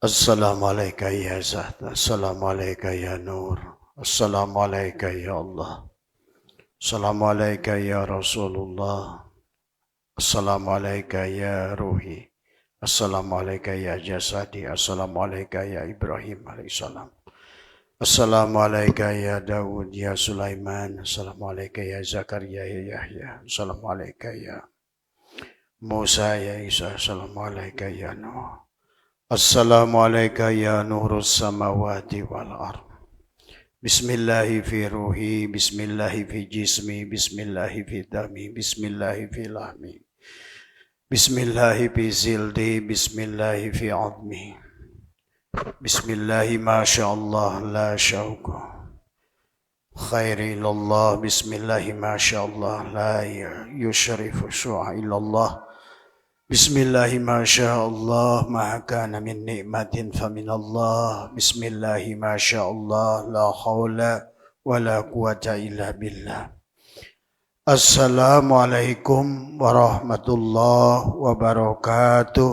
Assalamualaikum ya Zat, Assalamualaikum ya Nur, Assalamualaikum ya Allah, Assalamualaikum ya Rasulullah, Assalamualaikum ya Ruhi, Assalamualaikum ya Jasadi, Assalamualaikum ya Ibrahim alaihissalam, Assalamualaikum ya Daud ya Sulaiman, Assalamualaikum ya Zakaria ya Yahya, Assalamualaikum ya Musa ya Isa, Assalamualaikum ya Nuh. Assalamualaikum ya nurus samawati wal ard. Bismillahi fi ruhi, bismillahi fi jismi, bismillahi fi dami, bismillahi fi lahmi, bismillahi fi zildi, bismillahi fi admi, bismillahi masyaallah la syauqa, khairi ilallah, bismillahi masyaallah la yushrifu syu'a ilallah. Bismillahi masyaallah ma kana min ni'matin faminallah. Bismillahi masyaallah la haula wala quwata illa billah. Assalamualaikum warahmatullahi wabarakatuh.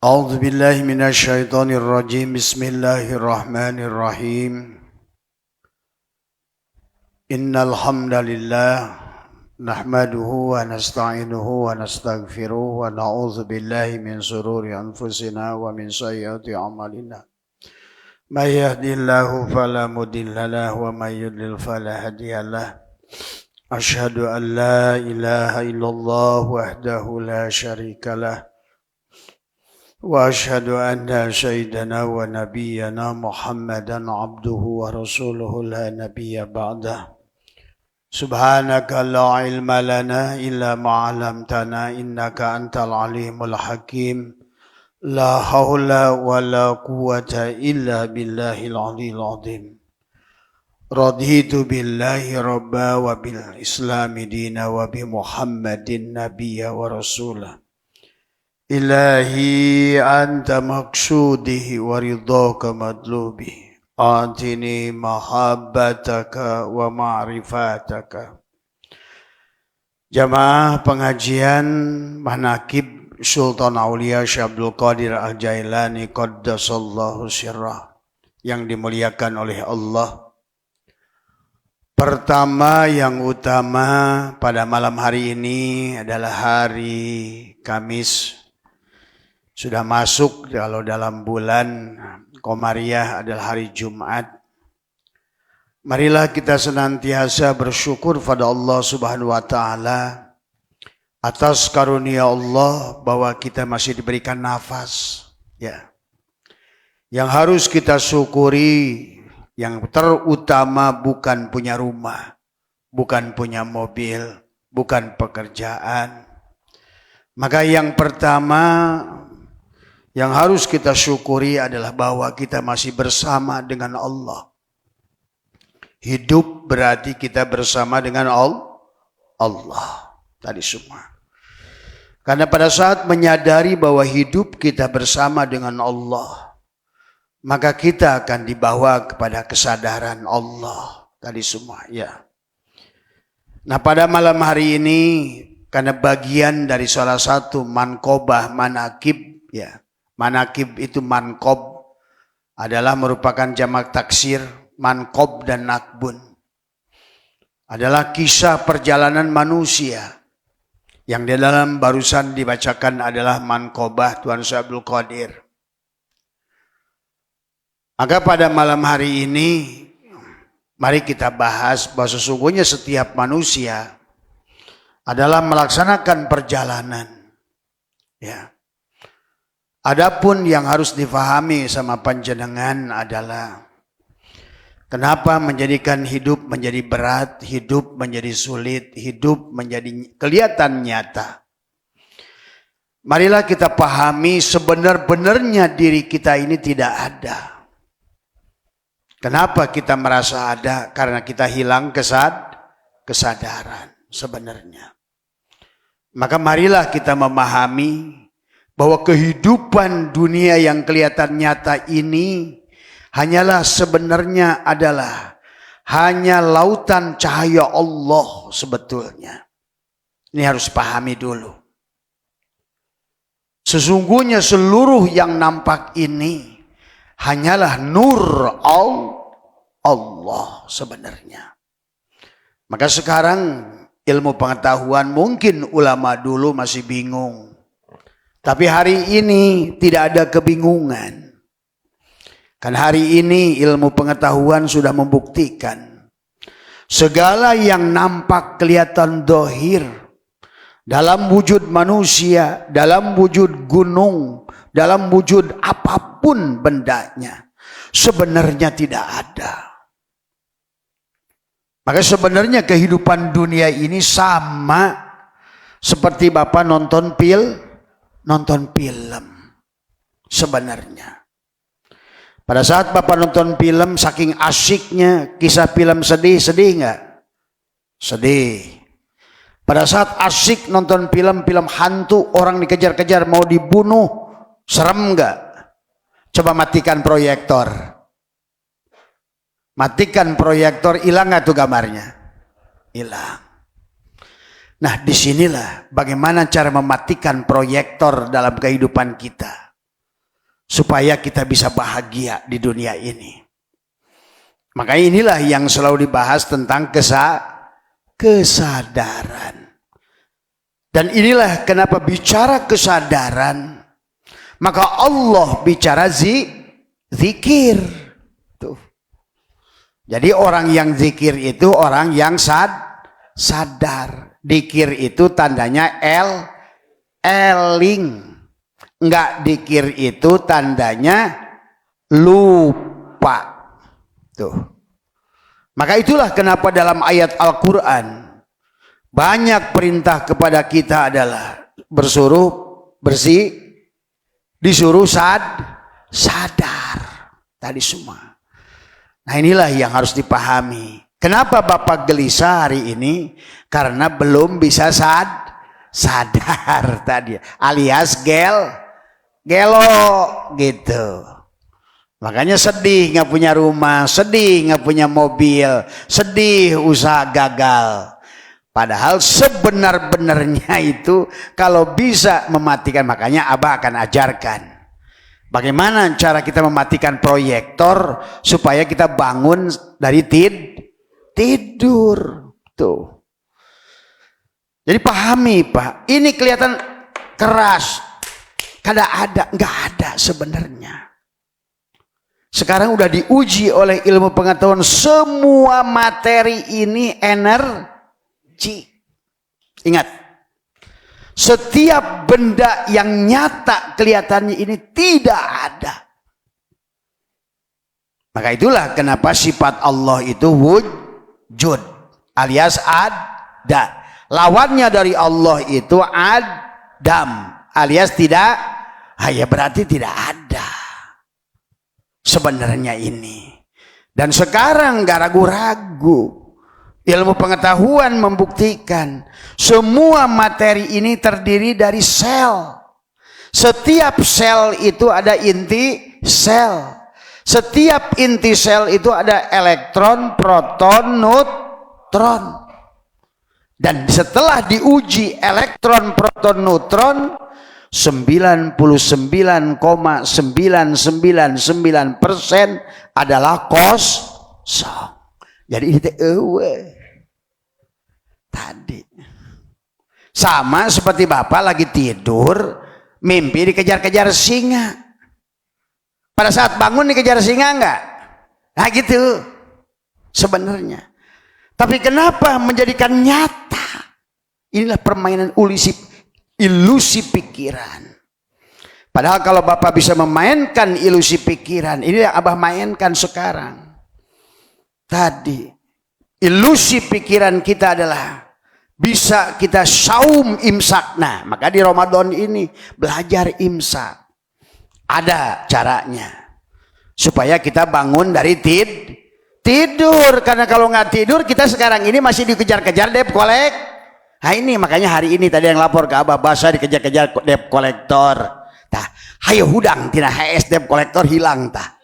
A'udzu billahi minasy syaithanir rajim. Bismillahirrahmanirrahim. Innal hamdalillah nahmaduhu wa nasta'inuhu wa nastaghfiruh wa na'udzu billahi min shururi anfusina wa min sayyiati a'malina. May yahdihillahu fala mudilla lahu wa may yudlil fala hadiyalah. Asyhadu an la ilaha illallah wahdahu la syarikalah wa asyhadu anna sayyidana wa nabiyyana Muhammadan abduhu wa rasuluhu la nabiyya ba'dah. Subhanaka la ilma lana illa ma 'allamtana innaka antal alimul hakim. La haula wa la quwwata illa billahil aliyil azim. Raditu billahi rabba wa bil islami dina wa bi Muhammadin nabiyya wa rasulah. Ilahi anta maqsudi wa ridhaka madlubi. Atini mahabbataka wa ma'rifataka. Jamaah pengajian Manaqib Sultan Aulia Syekh Abdul Qadir Al-Jailani Qaddasallahu sirrah yang dimuliakan oleh Allah. Pertama yang utama pada malam hari ini adalah hari Kamis. Sudah masuk kalau dalam bulan Komariah adalah hari Jumat. Marilah kita senantiasa bersyukur pada Allah Subhanahu wa taala atas karunia Allah bahwa kita masih diberikan nafas, ya. Yang harus kita syukuri, yang terutama bukan punya rumah, bukan punya mobil, bukan pekerjaan. Maka yang pertama yang harus kita syukuri adalah bahwa kita masih bersama dengan Allah. Hidup berarti kita bersama dengan Allah. Tadi semua. Karena pada saat menyadari bahwa hidup kita bersama dengan Allah, maka kita akan dibawa kepada kesadaran Allah. Tadi semua, ya. Nah, pada malam hari ini, karena bagian dari salah satu manqobah manaqib, ya. Manaqib itu manqob adalah merupakan jamak taksir, manqob dan nakbun. Adalah kisah perjalanan manusia yang di dalam barusan dibacakan adalah manqobah Tuan Syekh Abdul Qadir. Maka pada malam hari ini mari kita bahas bahwa sesungguhnya setiap manusia adalah melaksanakan perjalanan, ya. Adapun yang harus difahami sama panjenengan adalah kenapa menjadikan hidup menjadi berat, hidup menjadi sulit, hidup menjadi kelihatan nyata. Marilah kita pahami sebenar-benarnya diri kita ini tidak ada. Kenapa kita merasa ada? Karena kita hilang kesadaran sebenarnya. Maka marilah kita memahami bahwa kehidupan dunia yang kelihatan nyata ini hanyalah sebenarnya adalah hanya lautan cahaya Allah sebetulnya. Ini harus pahami dulu. Sesungguhnya seluruh yang nampak ini hanyalah nur Allah sebenarnya. Maka sekarang ilmu pengetahuan mungkin ulama dulu masih bingung. Tapi hari ini tidak ada kebingungan. Kan hari ini ilmu pengetahuan sudah membuktikan segala yang nampak kelihatan dohir dalam wujud manusia, dalam wujud gunung, dalam wujud apapun bendanya, sebenarnya tidak ada. Maka sebenarnya kehidupan dunia ini sama seperti Bapak nonton film. Sebenarnya. Pada saat Bapak nonton film, saking asyiknya kisah film sedih nggak? Sedih. Pada saat asyik nonton film hantu, orang dikejar-kejar mau dibunuh, serem nggak? Coba matikan proyektor. Matikan proyektor, hilang nggak tuh gambarnya? Hilang. Nah, disinilah bagaimana cara mematikan proyektor dalam kehidupan kita. Supaya kita bisa bahagia di dunia ini. Makanya inilah yang selalu dibahas tentang kesadaran. Dan inilah kenapa bicara kesadaran, maka Allah bicara zikir. Tuh. Jadi orang yang zikir itu orang yang sadar. Dikir itu tandanya eling. Enggak dikir itu tandanya lupa. Tuh. Maka itulah kenapa dalam ayat Al-Quran banyak perintah kepada kita adalah disuruh sadar. Tadi semua. Nah inilah yang harus dipahami. Kenapa Bapak gelisah hari ini? Karena belum bisa sadar tadi. Alias gelo gitu. Makanya sedih nggak punya rumah, sedih nggak punya mobil, sedih usaha gagal. Padahal sebenar-benarnya itu kalau bisa mematikan, makanya Abah akan ajarkan bagaimana cara kita mematikan proyektor supaya kita bangun dari tidur. Tuh. Jadi pahami Pak, ini kelihatan keras, nggak ada sebenarnya. Sekarang udah diuji oleh ilmu pengetahuan, semua materi ini energi. Ingat, setiap benda yang nyata kelihatannya ini tidak ada. Maka itulah kenapa sifat Allah itu wujud alias ada. Lawannya dari Allah itu adam alias tidak. Ya berarti tidak ada. Sebenarnya ini. Dan sekarang gak ragu-ragu. Ilmu pengetahuan membuktikan semua materi ini terdiri dari sel. Setiap sel itu ada inti sel. Setiap inti sel itu ada elektron, proton, neutron. Dan setelah diuji elektron, proton, neutron, 99,999% adalah kosong. Jadi ini tadi sama seperti Bapak lagi tidur, mimpi dikejar-kejar singa. Pada saat bangun dikejar singa enggak? Nah gitu sebenarnya. Tapi kenapa menjadikan nyata? Inilah permainan ilusi pikiran. Padahal kalau Bapak bisa memainkan ilusi pikiran, ini yang Abah mainkan sekarang. Tadi, ilusi pikiran kita adalah bisa kita saum imsak. Nah, maka di Ramadan ini belajar imsak. Ada caranya. Supaya kita bangun dari tidur. Karena kalau nggak tidur, kita sekarang ini masih dikejar-kejar debt kolek. Nah ini makanya hari ini tadi yang lapor ke Abah Basah dikejar-kejar debt kolektor. Tah, hayo hudang tina HS debt kolektor hilang tah.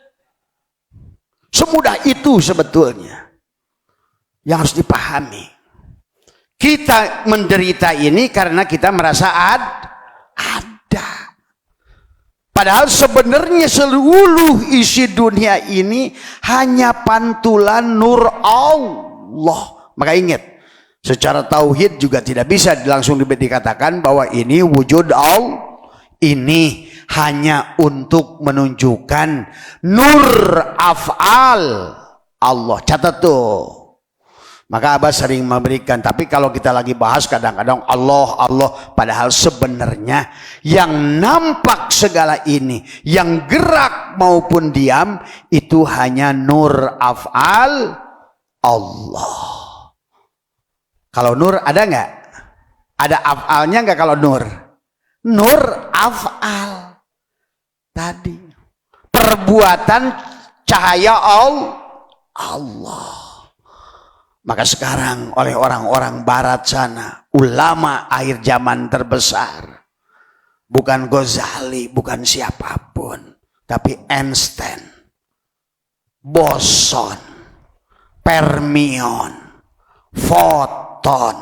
Semudah itu sebetulnya yang harus dipahami. Kita menderita ini karena kita merasa ada. Padahal sebenarnya seluruh isi dunia ini hanya pantulan nur Allah. Maka ingat, secara tauhid juga tidak bisa langsung dikatakan bahwa ini wujud Allah. Ini hanya untuk menunjukkan nur af'al Allah. Catat tuh. Maka Abah sering memberikan, tapi kalau kita lagi bahas kadang-kadang Allah, padahal sebenarnya yang nampak segala ini, yang gerak maupun diam, itu hanya nur af'al Allah. Kalau nur ada nggak? Ada af'alnya nggak kalau nur? Nur af'al tadi. Perbuatan cahaya Allah. Maka sekarang oleh orang-orang barat sana, ulama akhir zaman terbesar, bukan Ghazali, bukan siapapun, tapi Einstein, boson, fermion, foton.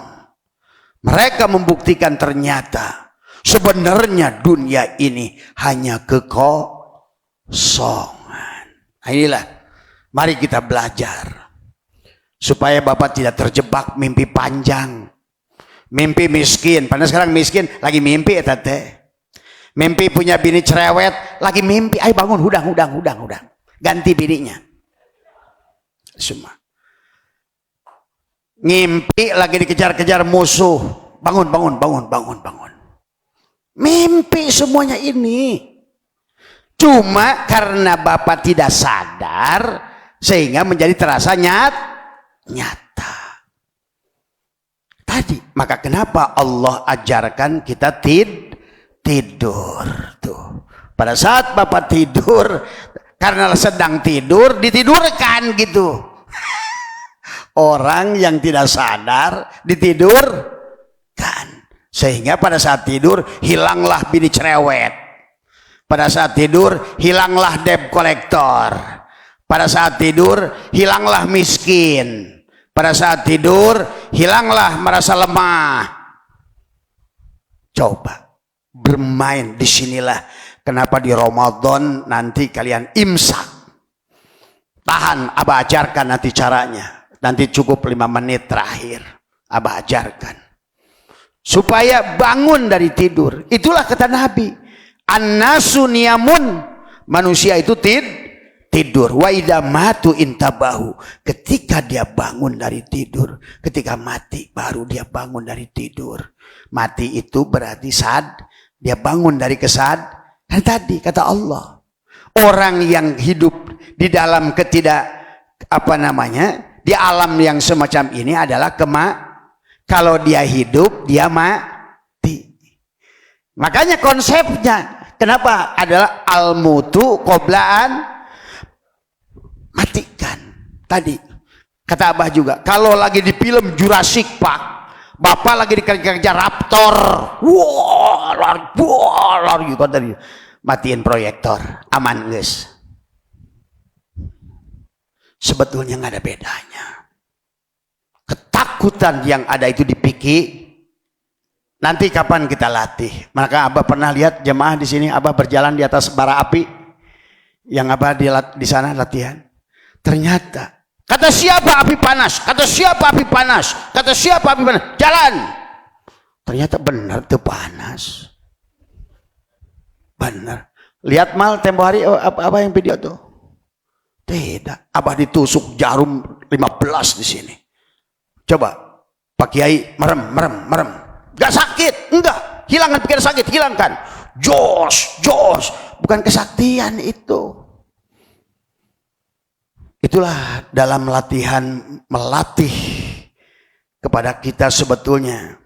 Mereka membuktikan ternyata sebenarnya dunia ini hanya kekosongan. Nah, inilah, mari kita belajar. Supaya Bapak tidak terjebak mimpi panjang. Mimpi miskin. Padahal sekarang miskin lagi mimpi ya tete. Mimpi punya bini cerewet. Lagi mimpi. Ayo bangun. Hudang. Ganti bininya. Semua. Ngimpi lagi dikejar-kejar musuh. Bangun. Mimpi semuanya ini. Cuma karena Bapak tidak sadar. Sehingga menjadi terasa nyata tadi. Maka kenapa Allah ajarkan kita tidur tuh. Pada saat Bapak tidur, karena sedang tidur, ditidurkan gitu. Orang yang tidak sadar ditidurkan, sehingga pada saat tidur hilanglah bini cerewet, pada saat tidur hilanglah debt collector, pada saat tidur hilanglah miskin. Pada saat tidur hilanglah merasa lemah. Coba bermain di sinilah. Kenapa di Ramadan nanti kalian imsak. Tahan, Abah ajarkan nanti caranya. Nanti cukup 5 menit terakhir. Abah ajarkan. Supaya bangun dari tidur. Itulah kata Nabi. An-nasu niyamun. Manusia itu tidur. Wa idza matu intabahu. Ketika dia bangun dari tidur, ketika mati baru dia bangun dari tidur. Mati itu berarti dia bangun dari kan tadi kata Allah. Orang yang hidup di dalam di alam yang semacam ini adalah kalau dia hidup dia mati. Makanya konsepnya kenapa adalah al-mutu qoblaan matikan. Tadi kata Abah juga, kalau lagi di film Jurassic Park, Bapak lagi dikejar raptor, lari gitu tadi, matiin proyektor, aman guys. Sebetulnya nggak ada bedanya. Ketakutan yang ada itu dipikir. Nanti kapan kita latih? Maka Abah pernah lihat jemaah di sini, Abah berjalan di atas bara api, yang Abah di sana latihan. Ternyata kata siapa api panas, kata siapa api panas, kata siapa api panas, jalan. Ternyata benar tuh panas, benar. Lihat mal tempo hari apa yang video tuh? Tidak, Abah ditusuk jarum 15 di sini. Coba Pak Kiai merem, gak sakit, enggak, hilangkan pikiran sakit, hilangkan. Jos, bukan kesaktian itu. Itulah dalam latihan melatih kepada kita sebetulnya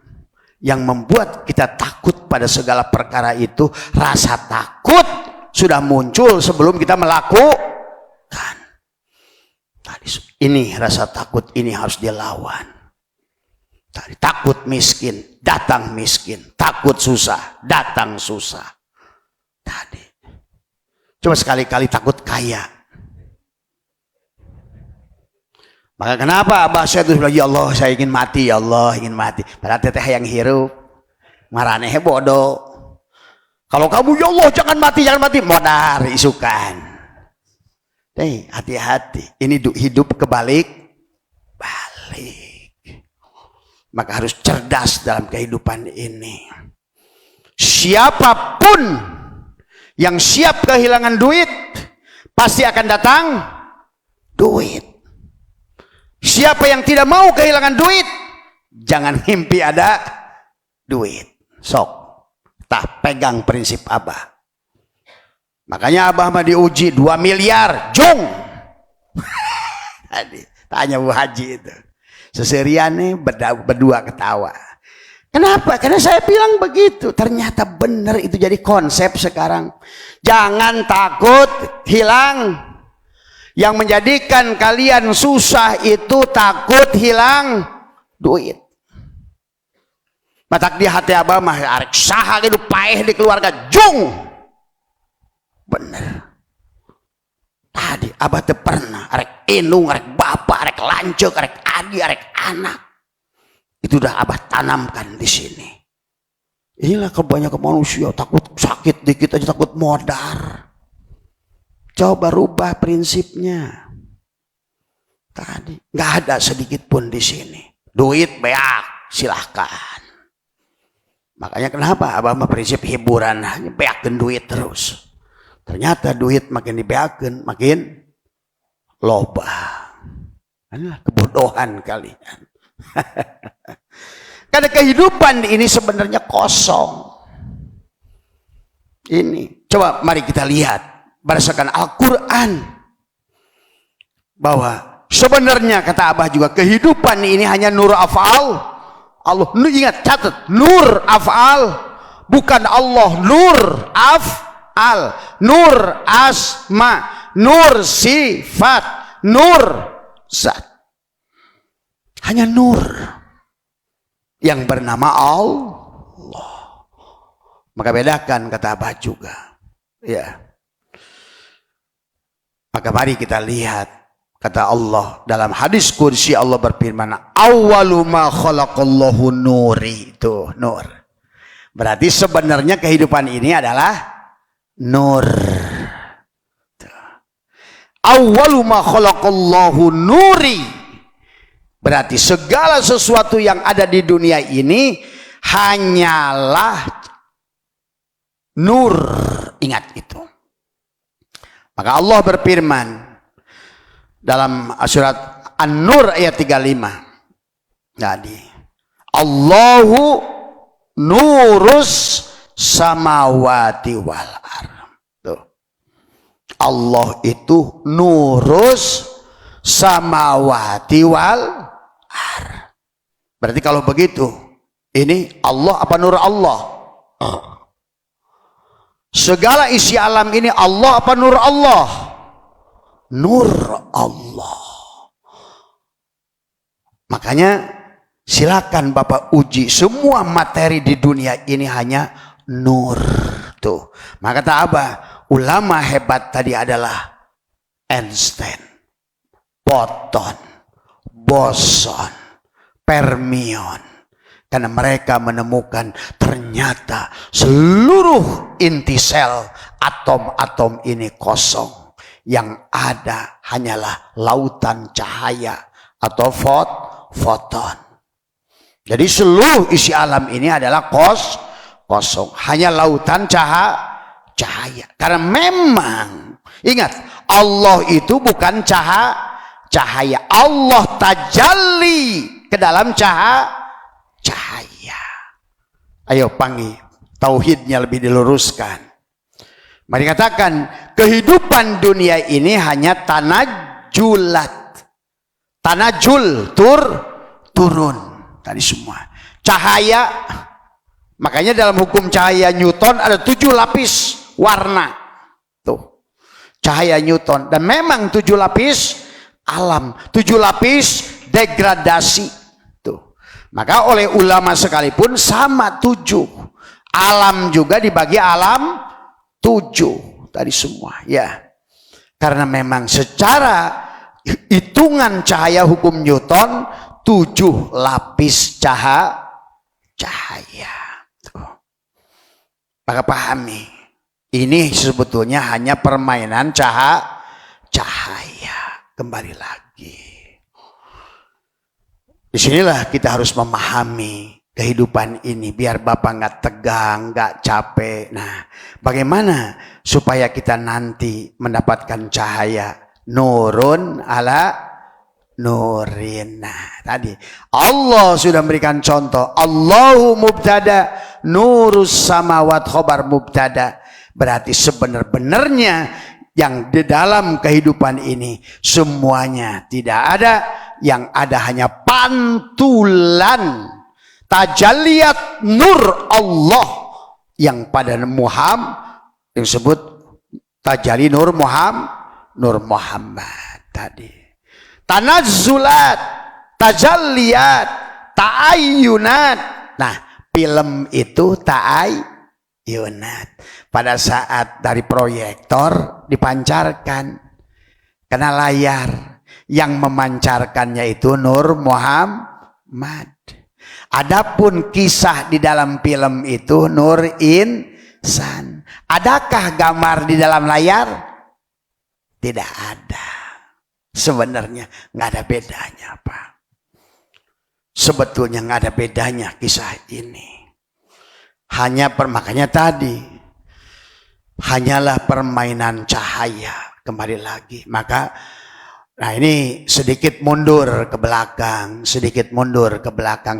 yang membuat kita takut pada segala perkara itu. Rasa takut sudah muncul sebelum kita melakukan. Ini rasa takut ini harus dilawan. Takut miskin, datang miskin. Takut susah, datang susah. Tadi. Coba sekali-kali takut kaya. Maka kenapa Abah saya itu bilang, ya Allah saya ingin mati, ya Allah ingin mati. Padahal teteh yang hirup, marane bodoh. Kalau kamu ya Allah jangan mati, modar isukan. Hati-hati, ini hidup kebalik. Maka harus cerdas dalam kehidupan ini. Siapapun yang siap kehilangan duit, pasti akan datang duit. Siapa yang tidak mau kehilangan duit, jangan mimpi ada duit. Sok, tak pegang prinsip Abah. Makanya Abah mah diuji 2 miliar, jung. Tanya Bu Haji itu. Seseriannya berdua ketawa. Kenapa? Karena saya bilang begitu. Ternyata benar itu jadi konsep sekarang. Jangan takut hilang. Yang menjadikan kalian susah itu takut hilang duit. Matak di hati Abah mah arek saha gitu paeh di keluarga jung. Bener. Tadi Abah teu pernah arek indung, arek bapak, arek lanceuk, arek adi, arek anak. Itu udah Abah tanamkan di sini. Inilah kebanyakan manusia takut sakit dikit aja takut modar. Coba rubah prinsipnya. Tadi nggak ada sedikit pun di sini. Duit beak silahkan. Makanya kenapa Abah mah prinsip hiburan hanya beakeun duit terus. Ternyata duit makin dibeakeun makin loba. Inilah kebodohan kalian. Karena kehidupan ini sebenarnya kosong. Ini coba mari kita lihat berdasarkan Al-Quran bahwa sebenarnya kata Abah juga kehidupan ini hanya nur af'al Allah. Ingat catat, nur af'al bukan Allah, nur af'al, nur asma, nur sifat, nur zat. Hanya nur yang bernama Allah. Maka bedakan kata Abah juga. Ya. Maka mari kita lihat kata Allah dalam hadis kursi Allah berfirman awwalu ma khalaqallahu nuri, itu nur. Berarti sebenarnya kehidupan ini adalah nur. Awwalu ma khalaqallahu nuri. Berarti segala sesuatu yang ada di dunia ini hanyalah nur. Ingat itu. Maka Allah berfirman dalam surat An-Nur ayat 35. Jadi Allahu nurus samawati wal ardh. Allah itu nurus samawati wal ardh. Berarti kalau begitu ini Allah apa nur Allah? Segala isi alam ini Allah apa nur Allah? Nur Allah. Makanya silakan Bapak uji semua materi di dunia ini hanya nur. Tuh. Maka kata Abah, ulama hebat tadi adalah Einstein, Proton, boson, fermion. Karena mereka menemukan ternyata seluruh inti sel atom-atom ini kosong. Yang ada hanyalah lautan cahaya atau foton. Jadi seluruh isi alam ini adalah kosong. Hanya lautan cahaya. Karena memang ingat Allah itu bukan cahaya. Allah tajalli ke dalam cahaya. Ayo panggil tauhidnya lebih diluruskan. Mari katakan kehidupan dunia ini hanya tanajulat. Tanajul turun tadi semua. Cahaya. Makanya dalam hukum cahaya Newton ada 7 lapis warna. Tuh. Cahaya Newton dan memang 7 lapis alam, 7 lapis degradasi. Maka oleh ulama sekalipun sama 7. Alam juga dibagi alam 7. Tadi semua ya. Karena memang secara hitungan cahaya hukum Newton 7 lapis cahaya. Tuh. Maka pahami, ini sebetulnya hanya permainan cahaya. Kembali lagi. Disinilah kita harus memahami kehidupan ini biar Bapak nggak tegang, nggak capek. Nah, bagaimana supaya kita nanti mendapatkan cahaya nurun ala nurin. Nah, tadi Allah sudah memberikan contoh. Allahu mubtada, nurus samawat khobar mubtada. Berarti sebenar-benarnya yang di dalam kehidupan ini semuanya tidak ada, yang ada hanya pantulan tajalliyat nur Allah yang pada Muhammad yang disebut tajalli nur Muhammad tadi. Tanazzulat, tajalliyat, ta'ayyunat. Nah, film itu ta'ayyunat. Pada saat dari proyektor dipancarkan kena layar, yang memancarkannya itu Nur Muhammad. Adapun kisah di dalam film itu Nur Insan. Adakah gambar di dalam layar? Tidak ada. Sebenarnya nggak ada bedanya, Pak. Sebetulnya nggak ada bedanya kisah ini. Makanya tadi hanyalah permainan cahaya. Kembali lagi. Maka nah ini sedikit mundur ke belakang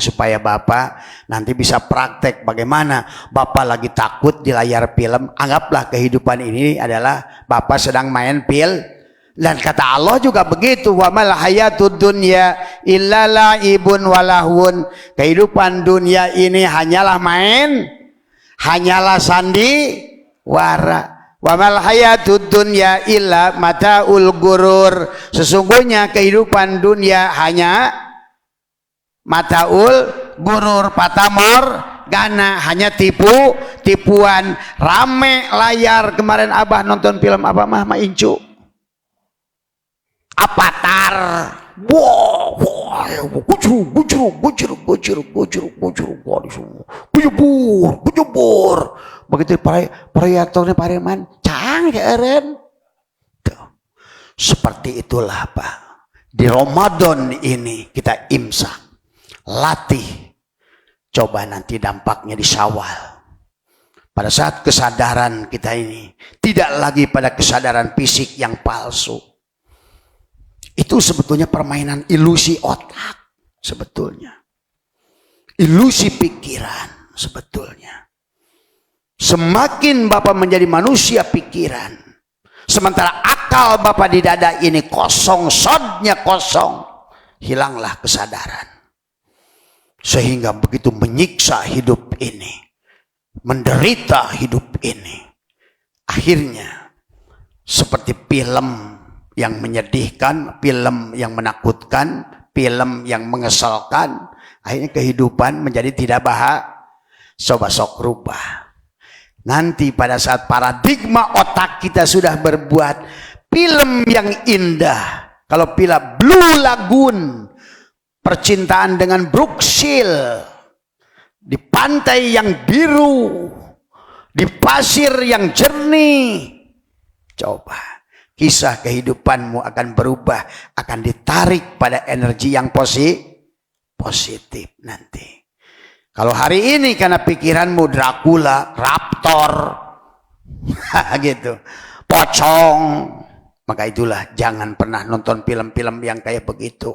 supaya Bapak nanti bisa praktek bagaimana Bapak lagi takut di layar film. Anggaplah kehidupan ini adalah Bapak sedang main film. Dan kata Allah juga begitu, wa mal hayatud dunya illa la'ibun walahun. Kehidupan dunia ini hanyalah main, hanyalah sandiwara. Wa mal hayatud dunya illa mataul gurur. Sesungguhnya kehidupan dunia hanya mataul gurur, patamor gana, hanya tipuan. Rame layar kemarin Abah nonton film apa mah Incu? Avatar. Wow, bujur. Begitu proyektornya pareman, canggih eren. Seperti itulah Pak. Di Ramadan ini kita imsak, latih. Coba nanti dampaknya di Syawal. Pada saat kesadaran kita ini tidak lagi pada kesadaran fisik yang palsu. Itu sebetulnya permainan ilusi otak sebetulnya. Ilusi pikiran sebetulnya. Semakin Bapak menjadi manusia pikiran, sementara akal Bapak di dada ini kosong, sodnya kosong, hilanglah kesadaran. Sehingga begitu menyiksa hidup ini, menderita hidup ini. Akhirnya seperti film yang menyedihkan, film yang menakutkan, film yang mengesalkan. Akhirnya kehidupan menjadi tidak coba sok rubah. Nanti pada saat paradigma otak kita sudah berbuat film yang indah. Kalau film Blue Lagoon, percintaan dengan Brooke Shields, di pantai yang biru, di pasir yang jernih. Coba. Kisah kehidupanmu akan berubah, akan ditarik pada energi yang positif nanti. Kalau hari ini karena pikiranmu Dracula, Raptor, gitu, pocong, maka itulah jangan pernah nonton film-film yang kayak begitu,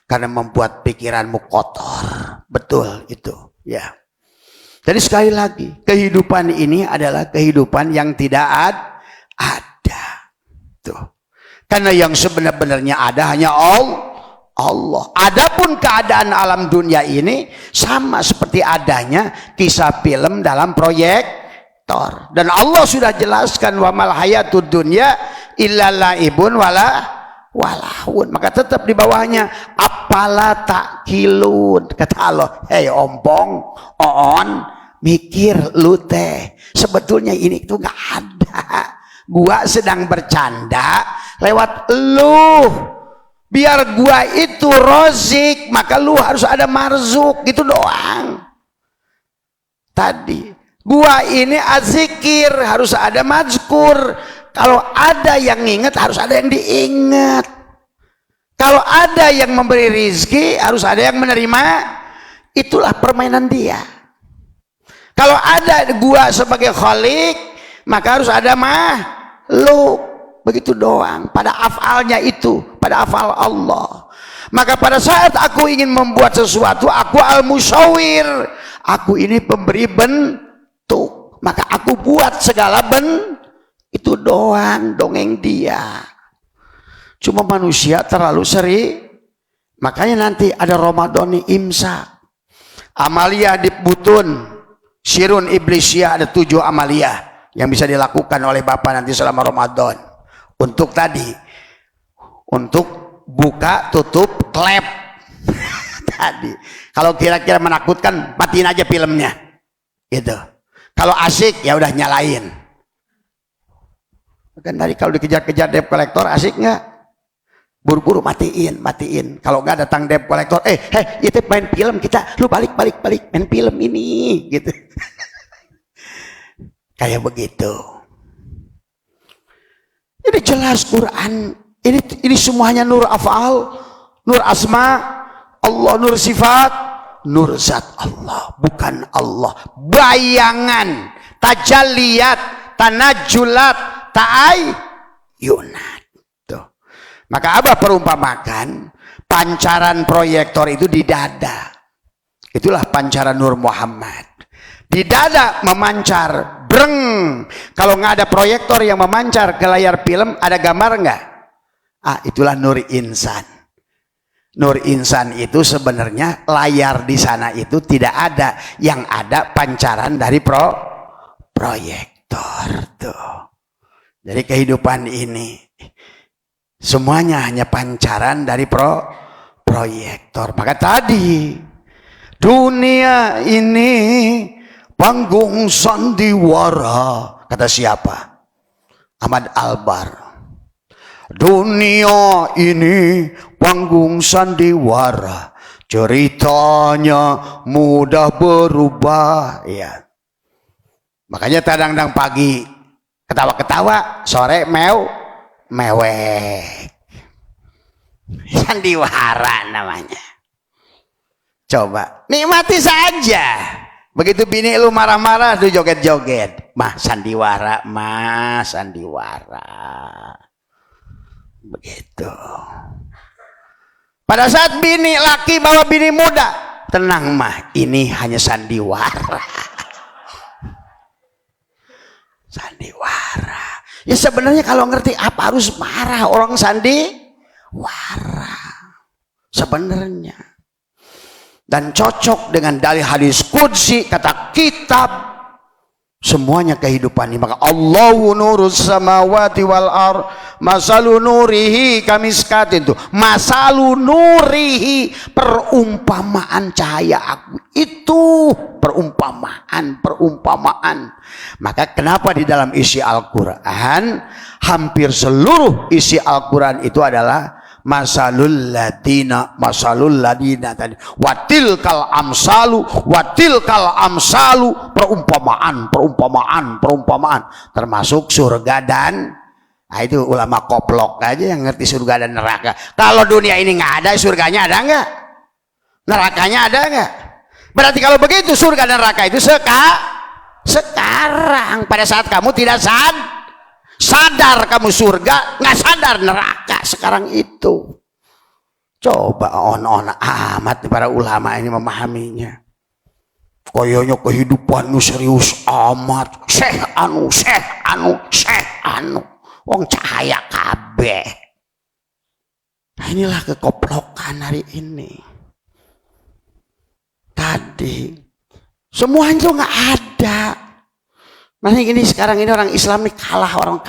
karena membuat pikiranmu kotor. Betul itu, ya. Jadi sekali lagi, kehidupan ini adalah kehidupan yang tidak ada. Karena yang sebenarnya ada hanya Allah. Adapun keadaan alam dunia ini sama seperti adanya kisah film dalam proyektor. Dan Allah sudah jelaskan wa mal hayatud dunya illa laibun walahun. Maka tetap di bawahnya apala takilun. Kata Allah, hei ompong, mikir lu teh. Sebetulnya ini tuh nggak ada. Gua sedang bercanda lewat lu. Biar gua itu rozik, maka lu harus ada marzuk, gitu doang. Tadi gua ini azzikir, harus ada mazkur. Kalau ada yang ingat, harus ada yang diingat. Kalau ada yang memberi rizki, harus ada yang menerima. Itulah permainan dia. Kalau ada gua sebagai khalik, maka harus ada makhluk. Begitu doang, pada afalnya itu, pada afal Allah. Maka pada saat aku ingin membuat sesuatu, aku al-musyawir, aku ini pemberi bentuk, maka aku buat segala itu doang, dongeng dia. Cuma manusia terlalu sering, makanya nanti ada Ramadhani imsak, amaliyah di butun, sirun iblisiyah, ada 7 amaliyah yang bisa dilakukan oleh Bapak nanti selama Ramadan. Untuk tadi, untuk buka tutup klep tadi. Kalau kira-kira menakutkan, matiin aja filmnya, gitu. Kalau asik, ya udah nyalain. Kan tadi kalau dikejar-kejar debt collector, asik nggak? Buru-buru matiin. Kalau nggak datang debt collector, itu main film kita, lu balik main film ini, gitu. Kayak begitu. Ini jelas Quran, ini semuanya nur afal, nur asma Allah, nur sifat, nur zat Allah, bukan Allah. Bayangan, tajalliyat, tanajulat, ta'ayyunat. Tuh. Maka Abah perumpamakan pancaran proyektor itu di dada. Itulah pancaran Nur Muhammad. Di dada memancar, breng. Kalau nggak ada proyektor yang memancar ke layar film, ada gambar nggak? Itulah Nur Insan. Nur Insan itu sebenarnya layar di sana itu tidak ada, yang ada pancaran dari proyektor tuh. Jadi kehidupan ini semuanya hanya pancaran dari proyektor. Maka tadi dunia ini panggung sandiwara, kata siapa? Ahmad Albar. Dunia ini panggung sandiwara, ceritanya mudah berubah. Ya. Makanya kadang-kadang pagi ketawa-ketawa, sore mewek. Sandiwara namanya. Coba nikmati saja. Begitu bini lu marah-marah, lu joget-joget. Sandiwara. Begitu. Pada saat bini laki bawa bini muda, tenang ini hanya sandiwara. Sandiwara. Ya sebenarnya kalau ngerti apa harus marah orang sandiwara. Sebenarnya. Dan cocok dengan dalil hadis qudsi, kata kitab, semuanya kehidupan ini. Maka Allahu nurus samawati wal ar, masalu nurihi kamiskatin, itu masalu nurihi, perumpamaan cahaya aku itu, perumpamaan. Maka kenapa di dalam isi Al-Quran hampir seluruh isi Al-Quran itu adalah masalul ladina tadi, watil kal amsalu, perumpamaan, termasuk surga dan itu ulama koplok aja yang ngerti surga dan neraka. Kalau dunia ini nggak ada, surganya ada nggak? Nerakanya ada nggak? Berarti kalau begitu surga dan neraka itu sekarang pada saat kamu tidak sadar kamu surga, nggak sadar neraka sekarang itu. Coba on amat para ulama ini memahaminya. Koyonya kehidupan nu serius amat. Syekh anu. Wong cahaya kabeh. Nah, inilah kekoplokan hari ini. Tadi semuanya itu nggak ada. Makanya ini sekarang ini orang Islam ini kalah orang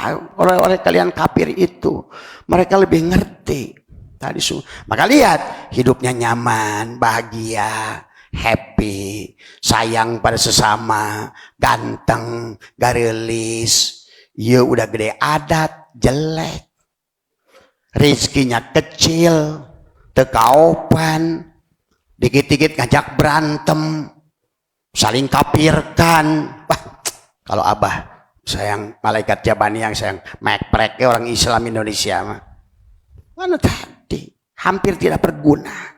kalian kafir itu. Mereka lebih ngerti. Tadi maka lihat hidupnya nyaman, bahagia, happy, sayang pada sesama, ganteng, garelis. Ya udah gede adat jelek. rizkinya kecil, tekaopan, dikit-dikit ngajak berantem, saling kafirkan. Wah, kalau abah sayang malaikat Jabani yang sayang mekprek orang Islam Indonesia mah. Mana tadi hampir tidak berguna.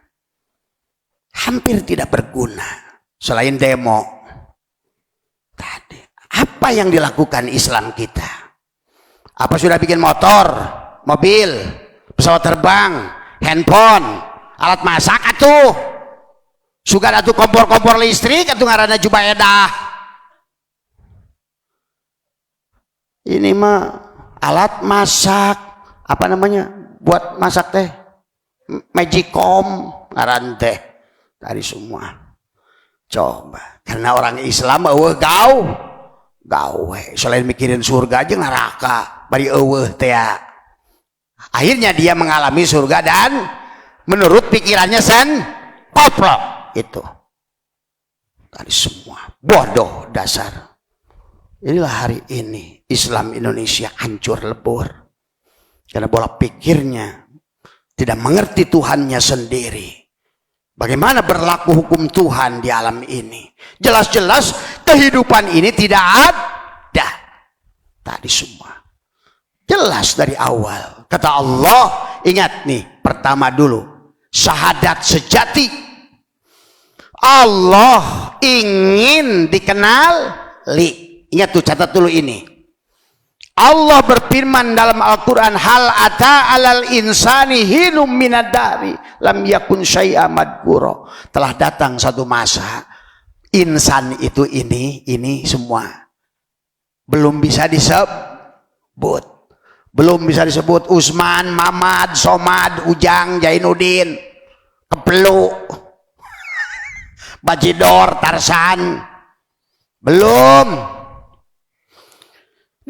Hampir tidak berguna selain demo. Tadi apa yang dilakukan Islam kita? Apa sudah bikin motor, mobil, pesawat terbang, handphone, alat masak atuh? Suka atuh kompor-kompor listrik atuh ngaranna jubaedah. Ini mah alat masak, apa namanya? Buat masak teh. Magicom ngaran teh. Tadi semua. Coba, karena orang Islam eueuh gawe. Selain mikirin surga aja neraka, bari eueuh teh. Akhirnya dia mengalami surga dan menurut pikirannya koplok itu. Tadi semua bodoh dasar. Inilah hari ini Islam Indonesia hancur lebur karena pola pikirnya tidak mengerti Tuhannya sendiri. Bagaimana berlaku hukum Tuhan di alam ini? Jelas-jelas kehidupan ini tidak ada. Tadi semua jelas dari awal. Kata Allah, ingat nih, pertama dulu syahadat sejati. Allah ingin dikenali. Ingat tuh, catat dulu ini. Allah berfirman dalam Al-Quran, hal ata alal insani hinum minadari lam yakun syai'a madhkura. Telah datang satu masa insan itu ini semua belum bisa disebut. Belum bisa disebut Usman, Mamad, Somad, Ujang, Jainuddin, Kepelu, Bajidor, Tarsan. Belum.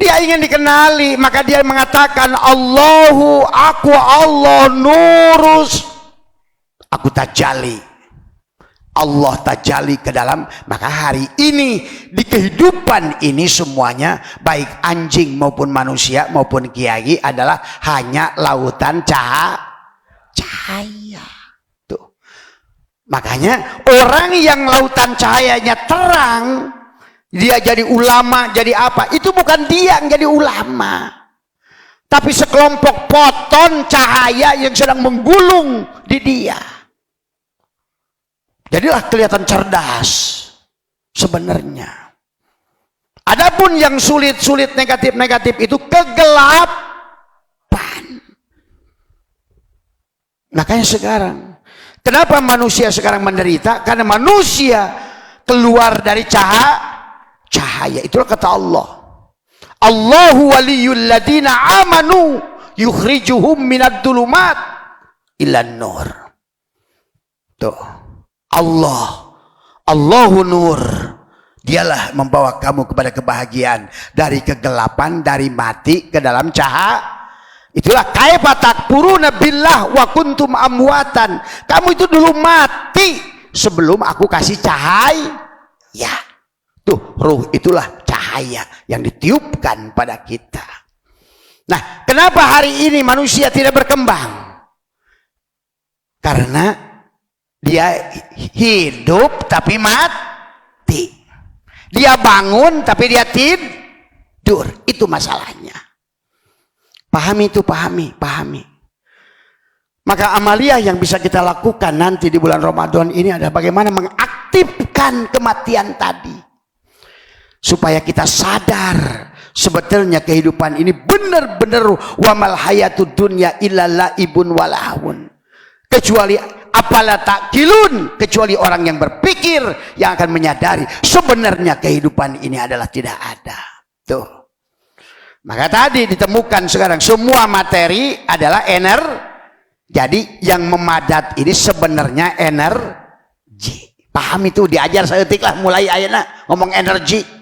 Dia ingin dikenali, maka dia mengatakan Allahu, aku Allah nurus, aku tajali. Allah tajali ke dalam, maka hari ini di kehidupan ini semuanya baik anjing maupun manusia maupun kiai adalah hanya lautan cahaya. Tuh. Makanya orang yang lautan cahayanya terang, dia jadi ulama, jadi apa? Itu bukan dia yang jadi ulama. Tapi sekelompok foton cahaya yang sedang menggulung di dia. Jadilah kelihatan cerdas sebenarnya. Adapun yang sulit-sulit negatif-negatif itu kegelapan. Makanya sekarang, kenapa manusia sekarang menderita? Karena manusia keluar dari cahaya. Itulah kata Allah. Allahu waliyul ladina amanu yukhrijuhum minad dhulumat ilan nur. Tuh. Allahu nur. Dialah membawa kamu kepada kebahagiaan dari kegelapan, dari mati ke dalam cahaya. Itulah kaifa takfuruna billah wa kuntum amwatan. Kamu itu dulu mati sebelum aku kasih cahaya. Tuh, ruh itulah cahaya yang ditiupkan pada kita. Nah, kenapa hari ini manusia tidak berkembang? Karena dia hidup tapi mati. Dia bangun tapi dia tidur. Itu masalahnya. Pahami itu, pahami. Maka amaliyah yang bisa kita lakukan nanti di bulan Ramadan ini adalah bagaimana mengaktifkan kematian tadi. Supaya kita sadar sebetulnya kehidupan ini benar-benar wamal hayatud dunya illa laibun walahun. Kecuali apalah takilun, kecuali orang yang berpikir yang akan menyadari sebenarnya kehidupan ini adalah tidak ada. Tuh. Maka tadi ditemukan sekarang semua materi adalah jadi yang memadat ini sebenarnya energi. Paham itu, diajar saeutik lah mulai ayeuna ngomong energi.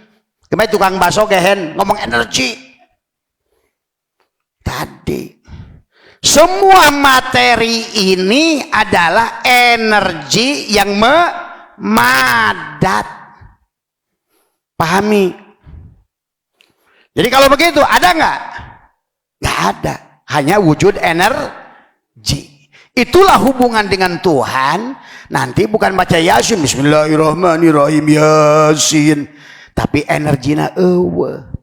Kemarin tukang bakso gehen ngomong energi. Tadi semua materi ini adalah energi yang memadat. Pahami? Jadi kalau begitu ada nggak? Nggak ada. hanya wujud energi. Itulah hubungan dengan Tuhan. Nanti bukan baca Yasin, Bismillahirrahmanirrahim, Yasin, tapi energinya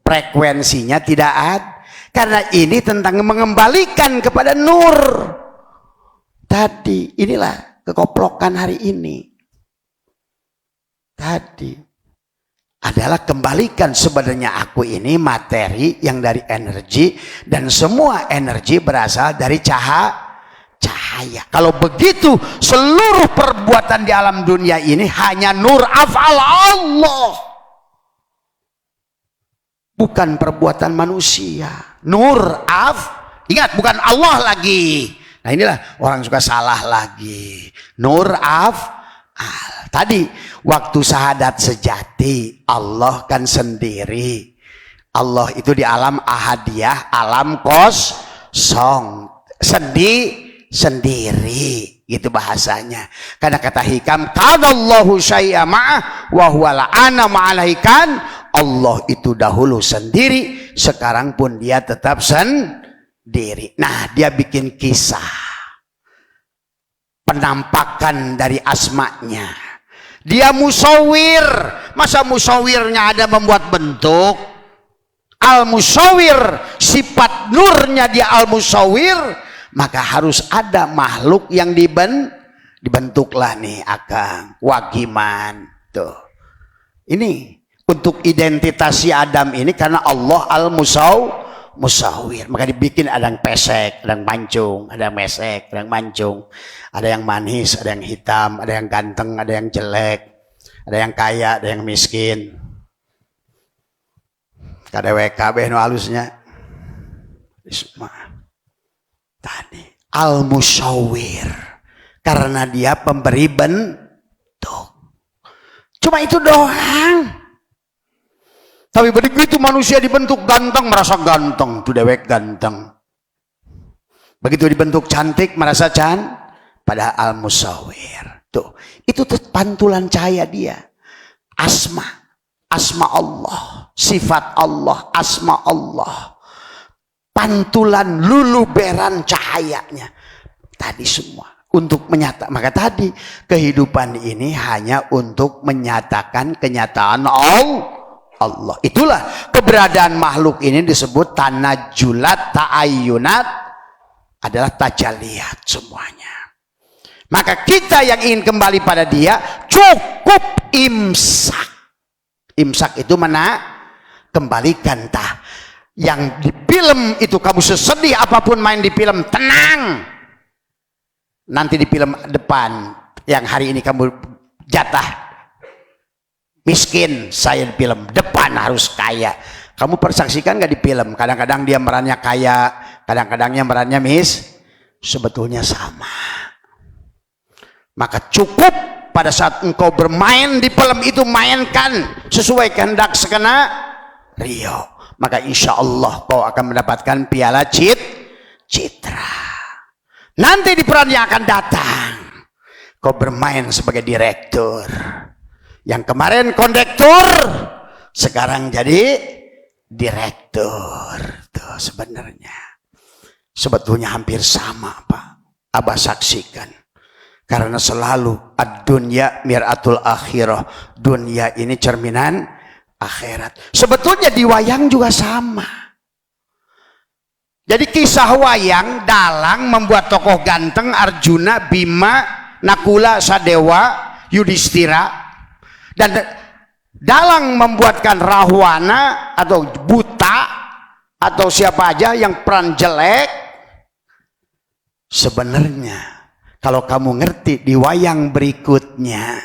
frekuensinya tidak ada. Karena ini tentang mengembalikan kepada nur. Tadi inilah kekoplokan hari ini. Tadi adalah kembalikan sebenarnya aku ini materi yang dari energi, dan semua energi berasal dari cahaya. Kalau begitu seluruh perbuatan di alam dunia ini hanya nur af'al Allah, bukan perbuatan manusia. Ingat, bukan Allah lagi. Nah inilah orang suka salah lagi. Nur af'al. Tadi waktu syahadat sejati, Allah kan sendiri. Allah itu di alam ahadiyah, alam kosong, sendiri, gitu bahasanya. Karena kata hikam, qadallahu syai'a ma'ah wa huwa la'ana ma'alaikan. Allah itu dahulu sendiri, sekarang pun dia tetap sendiri. Nah, dia bikin kisah penampakan dari asma'nya. Dia musawwir. Masa musawwirnya ada membuat bentuk? Al-musawwir, sifat nurnya dia al-musawwir, maka harus ada makhluk yang dibentuklah nih Akang Wagiman tuh. Ini untuk identitas si Adam ini karena Allah al-musawwir, maka dibikin ada yang pesek, ada yang mancung, ada yang mesek, ada yang mancung, ada yang manis, ada yang hitam, ada yang ganteng, ada yang jelek, ada yang kaya, ada yang miskin. Kada WKB no halusnya. Isma. Tadi al-musawwir karena dia pemberi bentuk. Cuma itu doang. Tapi begitu manusia dibentuk ganteng, merasa ganteng, tuh dewek ganteng. Begitu dibentuk cantik, merasa pada al-musawwir. Tuh, itu tuh pantulan cahaya dia. Asma Allah, sifat Allah, asma Allah. Pantulan luluberan cahayanya. Tadi semua untuk menyatakan. Maka tadi kehidupan ini hanya untuk menyatakan kenyataan Allah. Itulah keberadaan makhluk ini disebut tanajulat, ta'ayyunat, adalah tajaliyat semuanya. Maka kita yang ingin kembali pada dia cukup imsak. Imsak itu mana? Kembalikan tah. Yang di film itu kamu sesedih apapun main di film, tenang. Nanti di film depan yang hari ini kamu jatah miskin, saya di film depan harus kaya. Kamu persaksikan gak di film? Kadang-kadang dia merannya kaya, kadang-kadangnya merannya sebetulnya sama. Maka cukup pada saat engkau bermain di film itu, mainkan sesuai kehendak skenario. Maka insya Allah kau akan mendapatkan piala citra. Nanti di peran yang akan datang, kau bermain sebagai direktur. Yang kemarin kondektur, sekarang jadi direktur. Tuh sebenarnya. Sebetulnya hampir sama Pak. Abah saksikan. Karena selalu ad-dunya mir'atul akhirah. Dunia ini cerminan akhirat. Sebetulnya di wayang juga sama. Jadi kisah wayang, Dalang membuat tokoh ganteng, Arjuna, Bima, Nakula, Sadewa, Yudhistira. Dan Dalang membuatkan Rahwana atau buta atau siapa aja yang peran jelek. Sebenarnya kalau kamu ngerti di wayang berikutnya,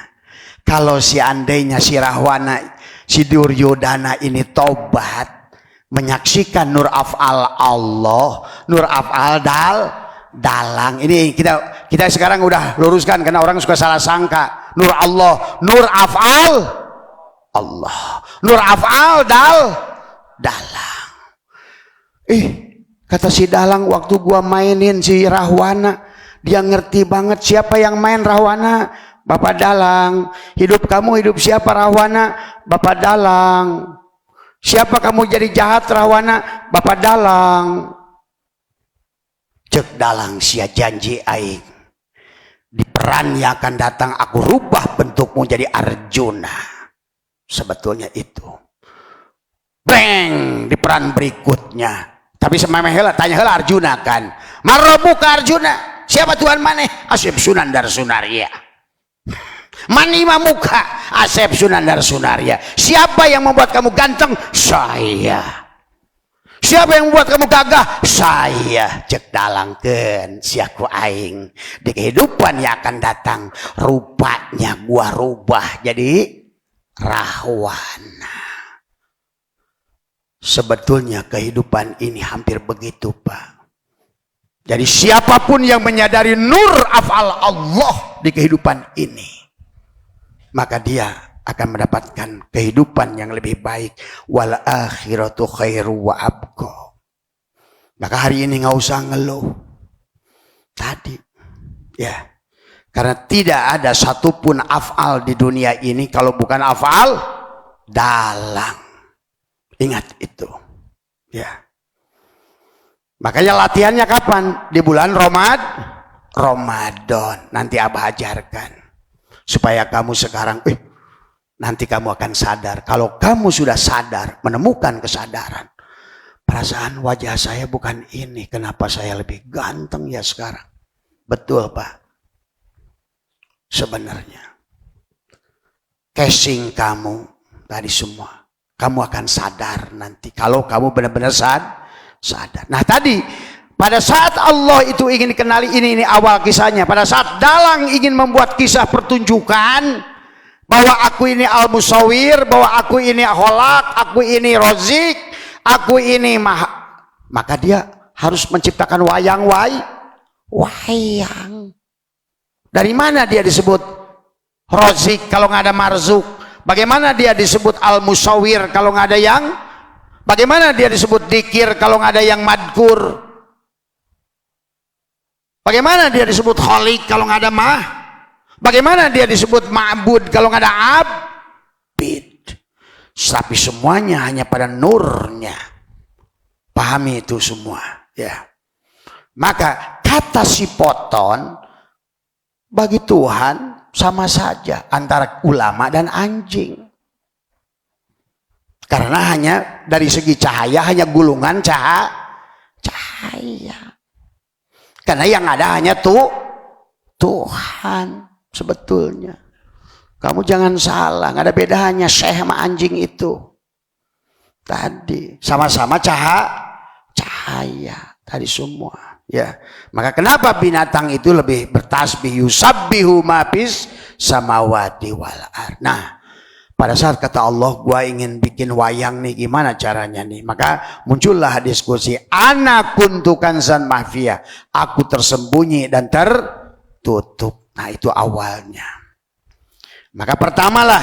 kalau seandainya si Rahwana, si Duryodhana ini tobat, menyaksikan nur af'al Allah, nur af'al Dalang. Ini kita sekarang udah luruskan karena orang suka salah sangka. Nur Allah, nur af'al Allah, nur af'al Dalang. Kata si Dalang waktu gua mainin si Rahwana, dia ngerti banget siapa yang main Rahwana. Bapak Dalang. Hidup kamu hidup siapa Rahwana? Bapak Dalang. Siapa kamu jadi jahat Rahwana? Bapak Dalang. Cek dalang sia janji aing. Di peran yang akan datang aku rubah bentukmu jadi Arjuna. Sebetulnya itu. Bang, di peran berikutnya. Tapi semameh heula tanya heula Arjuna kan. Marobuka Arjuna. Siapa Tuhan maneh? Asep Sunandar Sunaria. Mani mamuka Asep Sunandar Sunaria. Siapa yang membuat kamu ganteng? Saya. Siapa yang membuat kamu gagah? Saya. Cek dalangkeun siaku aing. Di kehidupan yang akan datang rupanya gua rubah jadi Rahwana. Sebetulnya kehidupan ini hampir begitu, Pak. Jadi siapapun yang menyadari nur af'al Allah di kehidupan ini, maka dia akan mendapatkan kehidupan yang lebih baik. Wal akhiratu khairu wa abqa. Maka hari ini nggak usah ngeluh. Tadi, ya, karena tidak ada satupun af'al di dunia ini kalau bukan af'al dalang. Ingat itu, ya. Makanya latihannya kapan? Di bulan Ramadan. Nanti Abah ajarkan supaya kamu sekarang, nanti kamu akan sadar. Kalau kamu sudah sadar, menemukan kesadaran, perasaan wajah saya bukan ini, kenapa saya lebih ganteng ya sekarang? Betul, Pak. Sebenarnya casing kamu tadi semua, kamu akan sadar nanti kalau kamu benar-benar sadar. Nah tadi pada saat Allah itu ingin dikenali, ini awal kisahnya. Pada saat dalang ingin membuat kisah pertunjukan bahwa aku ini al-musawir, bahwa aku ini holak, aku ini rozik, aku ini maka dia harus menciptakan wayang. Dari mana dia disebut rozik kalau nggak ada marzuk? Bagaimana dia disebut al-musawir kalau nggak ada yang? Bagaimana dia disebut dikir kalau nggak ada yang madkur? Bagaimana dia disebut kholik kalau nggak ada Bagaimana dia disebut ma'bud kalau nggak ada abid? Tapi semuanya hanya pada nurnya. Pahami itu semua, ya. Maka kata sipoton bagi Tuhan sama saja antara ulama dan anjing. Karena hanya dari segi cahaya hanya gulungan cahaya. Karena yang ada hanya Tuhan. Sebetulnya kamu jangan salah, nggak ada bedanya syekh sama anjing itu. Tadi sama-sama cahaya tadi semua, ya. Maka kenapa binatang itu lebih bertasbih, yusabbihu ma fis samawati wal ard. Nah, pada saat kata Allah, gua ingin bikin wayang nih, gimana caranya nih? Maka muncullah diskusi, ana kuntu kanzan mahfiyah, aku tersembunyi dan tertutup. Nah itu awalnya. Maka pertamalah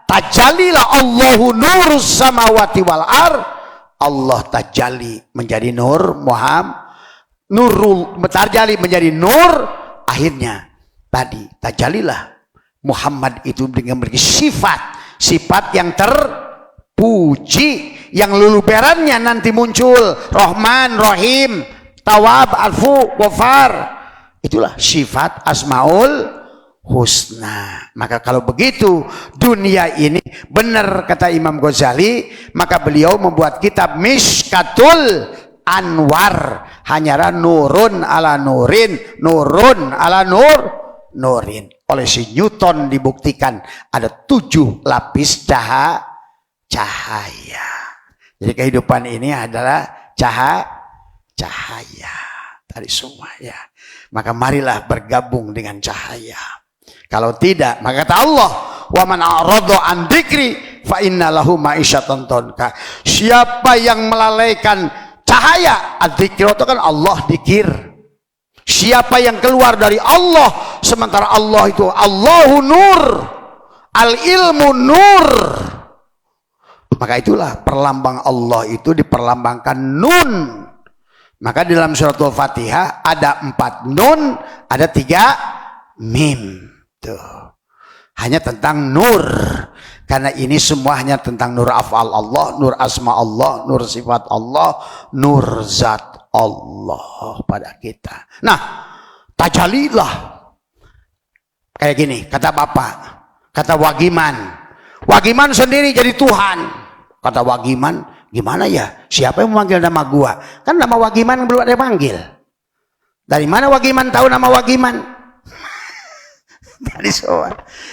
tajalilah Allahu nurus samawati wal ar. Allah tajalli menjadi nur Muhammad, nurul tajali menjadi nur. Akhirnya tadi tajalilah Muhammad itu dengan memiliki sifat yang terpuji, yang luluberannya nanti muncul Rahman, Rahim, Tawab, Alfu, Ghafar. Itulah sifat Asmaul Husna. Maka kalau begitu dunia ini benar kata Imam Ghazali, maka beliau membuat kitab Mishkatul Anwar, hanyalah nurun ala nurin, nurun ala nurin. Oleh si Newton dibuktikan ada 7 lapis cahaya. Jadi kehidupan ini adalah cahaya tadi semua, ya. Maka marilah bergabung dengan cahaya. Kalau tidak, maka kata Allah, wa man a'rada an dzikri fa inna lahu ma'isyatan dhanka. Siapa yang melalaikan cahaya, adzikir itu kan Allah dikir. Siapa yang keluar dari Allah, sementara Allah itu Allahu nur, al ilmu nur. Maka itulah perlambang Allah itu diperlambangkan nun. Maka di dalam surat Al-Fatihah ada 4 nun, ada 3 mim. Tuh. Hanya tentang nur. Karena ini semua hanya tentang nur af'al Allah, nur asma Allah, nur sifat Allah, nur zat Allah pada kita. Nah, tajalilah kayak gini, kata bapak, kata Wagiman. Wagiman sendiri jadi Tuhan. Kata Wagiman, gimana ya? Siapa yang memanggil nama gua? Kan nama Wagiman belum ada yang panggil. Dari mana Wagiman tahu nama Wagiman?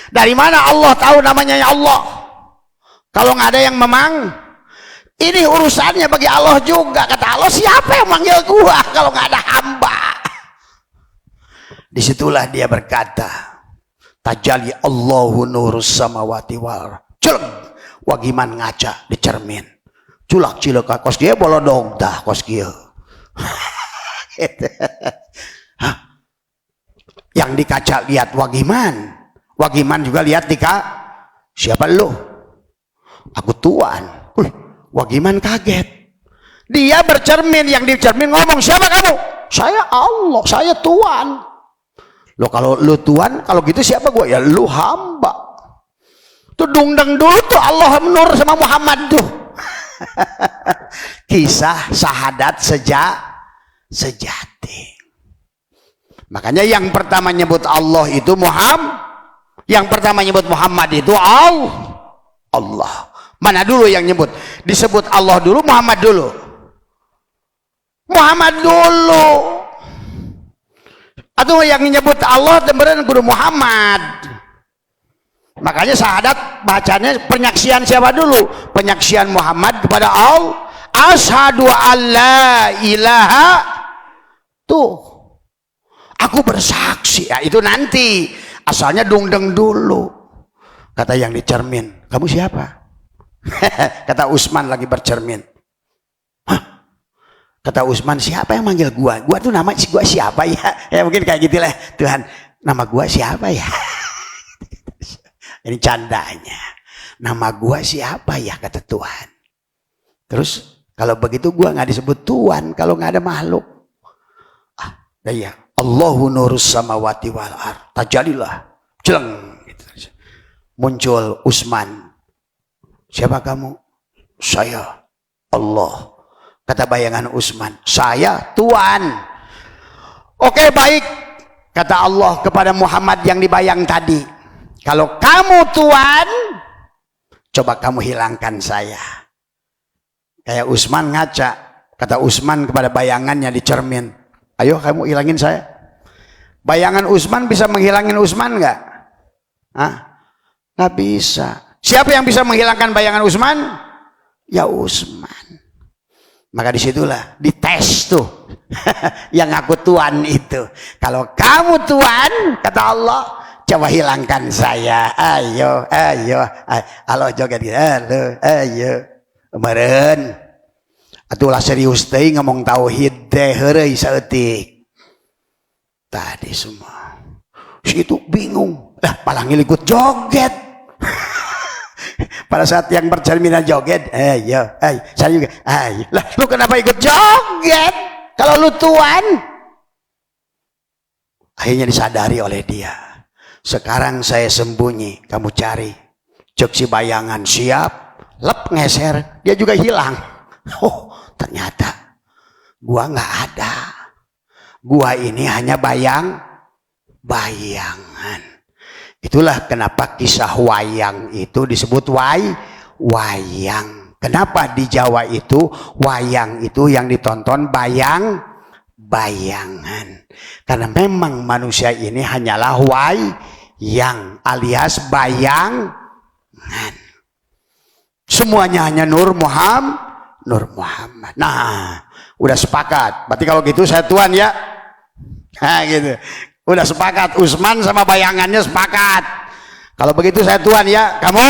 Dari mana Allah tahu namanya ya Allah? Kalau nggak ada yang memang, ini urusannya bagi Allah juga. Kata Allah, siapa yang manggil gua kalau nggak ada hamba? Disitulah dia berkata, tajali Allahu nurus samawati wal ard. Wagiman ngaca di cermin, culak cilaka kos kieu bolodog dah kos kieu. Yang di kaca lihat Wagiman, Wagiman juga lihat di kaca. Siapa lu? Aku Tuan. Wagiman kaget. Dia bercermin, yang di cermin ngomong, siapa kamu? Saya Allah, saya Tuan. Lo kalau lu Tuan, kalau gitu siapa gua? Ya lu hamba. Tuh dungdeng dulu tuh Allah Nur sama Muhammad tuh. Kisah sahadat sejati. Makanya yang pertama nyebut Allah itu Muhammad, yang pertama nyebut Muhammad itu Allah. Mana dulu yang nyebut? Disebut Allah dulu, Muhammad dulu? Muhammad dulu. Atau yang nyebut Allah beneran guru Muhammad. Makanya sahadat bacanya penyaksian siapa dulu? Penyaksian Muhammad kepada Allah. Asyhadu alla ilaha, tuh aku bersaksi. Ya, itu nanti. Asalnya dungdeng dulu. Kata yang dicermin, kamu siapa? Kata Usman lagi bercermin. Hah? Kata Usman, siapa yang manggil gua? Gua tuh nama gua siapa ya? Ya mungkin kayak gitu lah. Tuhan, nama gua siapa ya? Ini candanya. Nama gua siapa ya, kata Tuhan. Terus kalau begitu gua nggak disebut Tuhan kalau nggak ada makhluk. Ya Allahu nurus samawati wal ard. Tajalilah, jeleng. Muncul Usman. Siapa kamu? Saya Allah. Kata bayangan Usman, saya Tuhan. Oke, baik. Kata Allah kepada Muhammad yang dibayang tadi, kalau kamu Tuhan, coba kamu hilangkan saya. Kayak Usman ngaca. Kata Usman kepada bayangannya di cermin, ayo kamu hilangin saya. Bayangan Usman bisa menghilangin Usman nggak? Nggak bisa. Siapa yang bisa menghilangkan bayangan Usman? Ya Usman. Maka disitulah dites tuh yang aku Tuhan itu. Kalau kamu Tuhan, kata Allah, coba hilangkan saya. Ayo, ayo. Allah joget gitu. Ayo. Kemarin atulah serius teh ngomong tauhid teh heureuy saeutik. Tadi semua. Si itu bingung. Lah palang ikut joget. Pada saat yang bercerminan joget, ayo, saya juga, ayo. Lah lu kenapa ikut joget? Kalau lu Tuhan. Akhirnya disadari oleh dia. Sekarang saya sembunyi, kamu cari. Cek si bayangan siap, lep ngeser, dia juga hilang. Oh, ternyata gua nggak ada. Gua ini hanya bayangan. Itulah kenapa kisah wayang itu disebut wayang. Kenapa di Jawa itu wayang itu yang ditonton bayangan. Karena memang manusia ini hanyalah wayang alias bayangan. Semuanya hanya Nur Muhammad. Nah, udah sepakat. Berarti kalau gitu saya Tuhan ya. Nah, gitu. Udah sepakat, Usman sama bayangannya sepakat. Kalau begitu saya Tuhan ya, kamu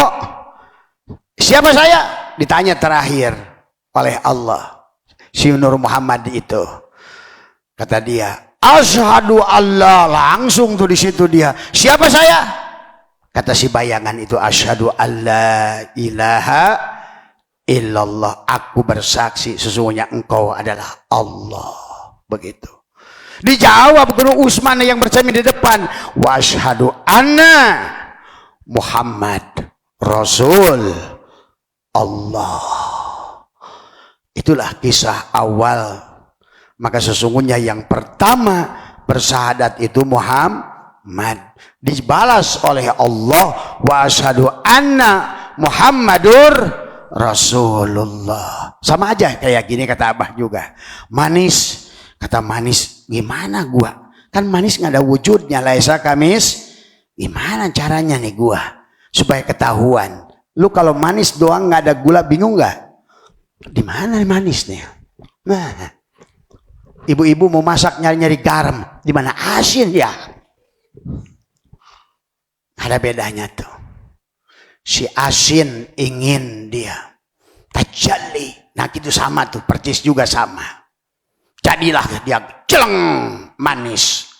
siapa saya? Ditanya terakhir oleh Allah. Si Nur Muhammad itu. Kata dia, asyhadu Allah. Langsung tuh di situ dia. Siapa saya? Kata si bayangan itu, asyhadu alla ilaha illallah. Aku bersaksi sesungguhnya engkau adalah Allah. Begitu. Dijawab guru Usman yang bercermin di depan, wa asyhadu anna Muhammad Rasul Allah. Itulah kisah awal Maka sesungguhnya yang pertama bersyahadat itu Muhammad. Dibalas oleh Allah, wa asyhadu anna Muhammadur Rasulullah. Sama aja kayak gini kata Abah juga. Manis, kata manis, gimana gua? Kan manis nggak ada wujudnya, laisa kamis. Gimana caranya nih gua supaya ketahuan? Lu kalau manis doang nggak ada gula, bingung nggak? Di mana manis nih? Nah, ibu-ibu mau masak nyari-nyari garam, di mana asin ya? Ada bedanya tuh. Si asin ingin dia tajalli, nah itu sama tuh, percis juga sama. Jadilah dia celeng manis.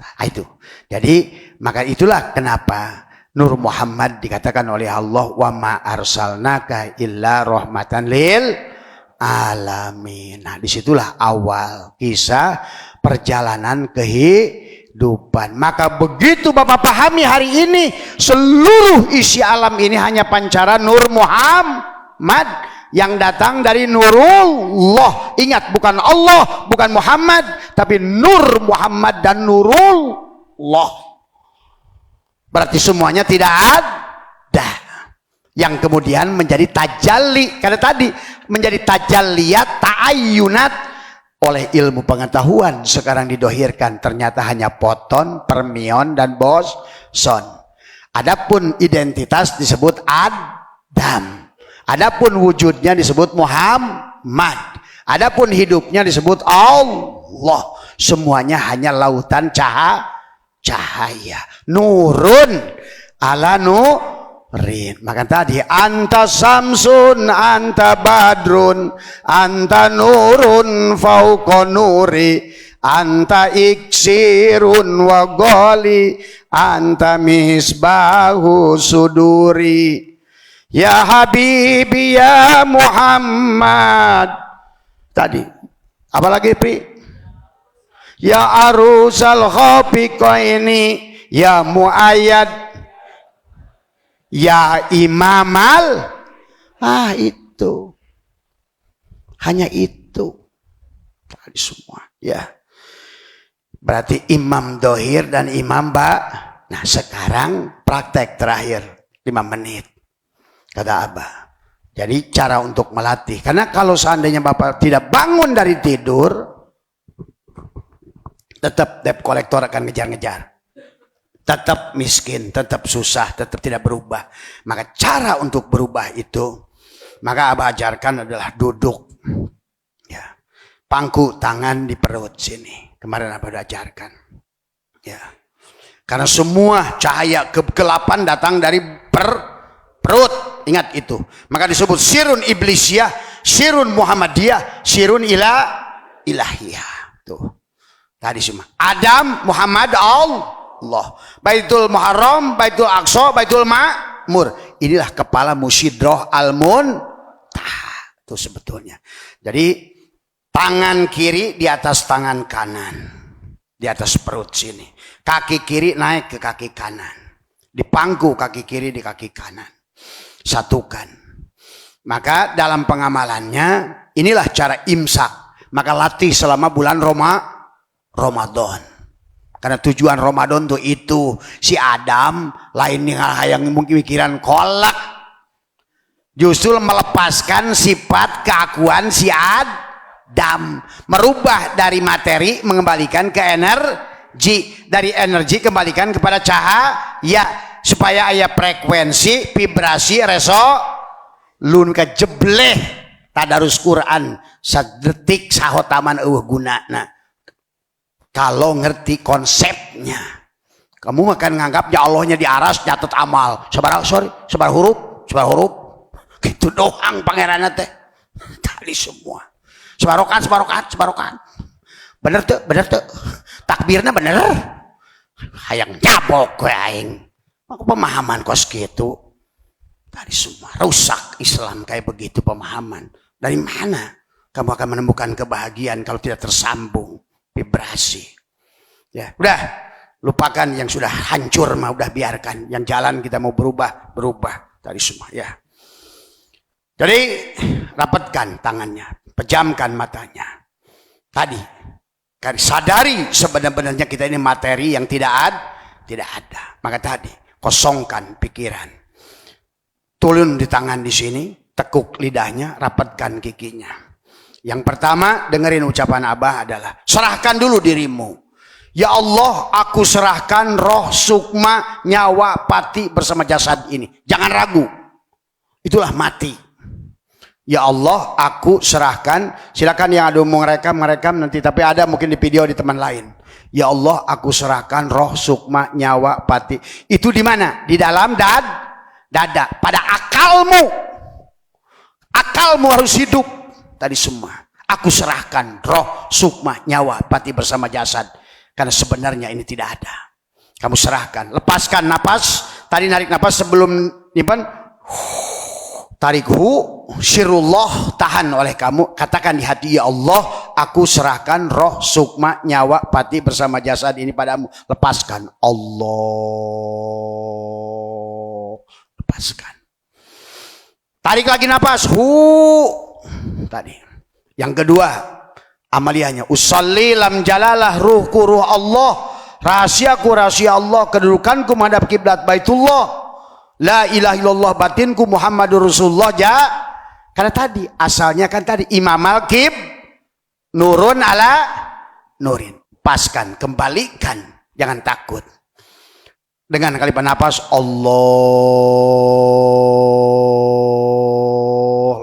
Nah, itu. Jadi maka itulah kenapa Nur Muhammad dikatakan oleh Allah, wa ma arsalnaka illa rahmatan lil alamin. Nah disitulah awal kisah perjalanan kehidupan. Maka begitu Bapak pahami hari ini, seluruh isi alam ini hanya pancaran Nur Muhammad yang datang dari Nurullah. Ingat, bukan Allah, bukan Muhammad, tapi Nur Muhammad dan Nurullah. Berarti semuanya tidak ada yang kemudian menjadi tajalli. Karena tadi menjadi tajalliyat, ta'ayyunat oleh ilmu pengetahuan. Sekarang didohirkan ternyata hanya poton, permion, dan boson. Adapun identitas disebut Adam. Adapun wujudnya disebut Muhammad. Adapun hidupnya disebut Allah. Semuanya hanya lautan cahaya. Nurun ala nurin. Maka tadi anta samsun, anta badrun, anta nurun fauqa nuri, anta iksirun wa ghali, anta misbahu suduri. Ya Habibi ya Muhammad. Tadi apalagi Pri? Ya arusal khafiqaini, ya muayyad, ya imamal. Itu hanya itu tadi semua ya. Berarti imam dohir dan imam Nah sekarang praktek terakhir 5 menit kata Abah. Jadi cara untuk melatih, karena kalau seandainya Bapak tidak bangun dari tidur, tetap debt kolektor akan ngejar-ngejar. Tetap miskin, tetap susah, tetap tidak berubah. Maka cara untuk berubah itu, maka Abah ajarkan adalah duduk. Ya. Pangku tangan di perut sini. Kemarin Abah ajarkan. Ya. Karena semua cahaya kegelapan datang dari perut. Ingat itu. Maka disebut sirun iblisiyah, sirun muhammadiyah, sirun ilahiyah. Tuh. Tadi semua. Adam, Muhammad, Allah. Baitul Muharram, Baitul Aqsa, Baitul Ma'mur. Inilah kepala Musidroh Al-Muntah. Itu sebetulnya. Jadi tangan kiri di atas tangan kanan. Di atas perut sini. Kaki kiri naik ke kaki kanan. Di pangku kaki kiri di kaki kanan. Satukan. Maka dalam pengamalannya inilah cara imsak. Maka latih selama bulan Ramadan. Karena tujuan Ramadan tuh itu si Adam lain yang mungkin pikiran kolak, justru melepaskan sifat keakuan si Adam, merubah dari materi mengembalikan ke energi, dari energi kembalikan kepada cahaya, supaya aya frekuensi vibrasi lun ka jebleh tadarus Quran sadetik sahotaman eueuh gunana. Kalau ngerti konsepnya, kamu akan nganggap ya Allahnya di aras nyatet amal. Sebar huruf. Gitu doang pangeran teh. Tadi semua. Sebarokan. Bener tuh. Takbirnya bener. Hayang nyabok we aing. Aku pemahaman kos gitu. Tadi semua rusak Islam kayak begitu pemahaman. Dari mana kamu akan menemukan kebahagiaan kalau tidak tersambung vibrasi? Ya, udah lupakan yang sudah hancur mah, udah biarkan. Yang jalan kita mau berubah tadi semua ya. Jadi rapatkan tangannya, pejamkan matanya. Tadi Kan sadari sebenarnya kita ini materi yang tidak ada. Maka tadi kosongkan pikiran. Tulun di tangan di sini, tekuk lidahnya, rapatkan giginya. Yang pertama, dengerin ucapan Abah adalah serahkan dulu dirimu. Ya Allah, aku serahkan roh, sukma, nyawa, pati bersama jasad ini. Jangan ragu. Itulah mati. Ya Allah, aku serahkan. Silakan yang ada mau merekam nanti. Tapi ada mungkin di video di teman lain. Ya Allah, aku serahkan roh, sukma, nyawa, pati. Itu di mana? Di dalam dada. Pada akalmu. Akalmu harus hidup. Tadi semua. Aku serahkan roh, sukma, nyawa, pati bersama jasad. Karena sebenarnya ini tidak ada. Kamu serahkan. Lepaskan napas. Tadi narik napas sebelum nyimpan. Tarik syirullah, tahan oleh kamu. Katakan di hati, ya Allah, aku serahkan roh, sukma, nyawa, pati bersama jasad ini padamu. Lepaskan. Allah. Lepaskan. Tarik lagi napas. Tadi. Yang kedua, amaliyahnya. Usalli lam jalalah ruhku ruh Allah. Rahasiaku rahasia Allah. Kedudukanku menghadap kiblat Baitullah. La ilaha illallah batinku Muhammadur Rasulullah karena tadi asalnya kan tadi imamal kib nurun ala nurin. Paskan, kembalikan, jangan takut. Dengan kalimat nafas Allah,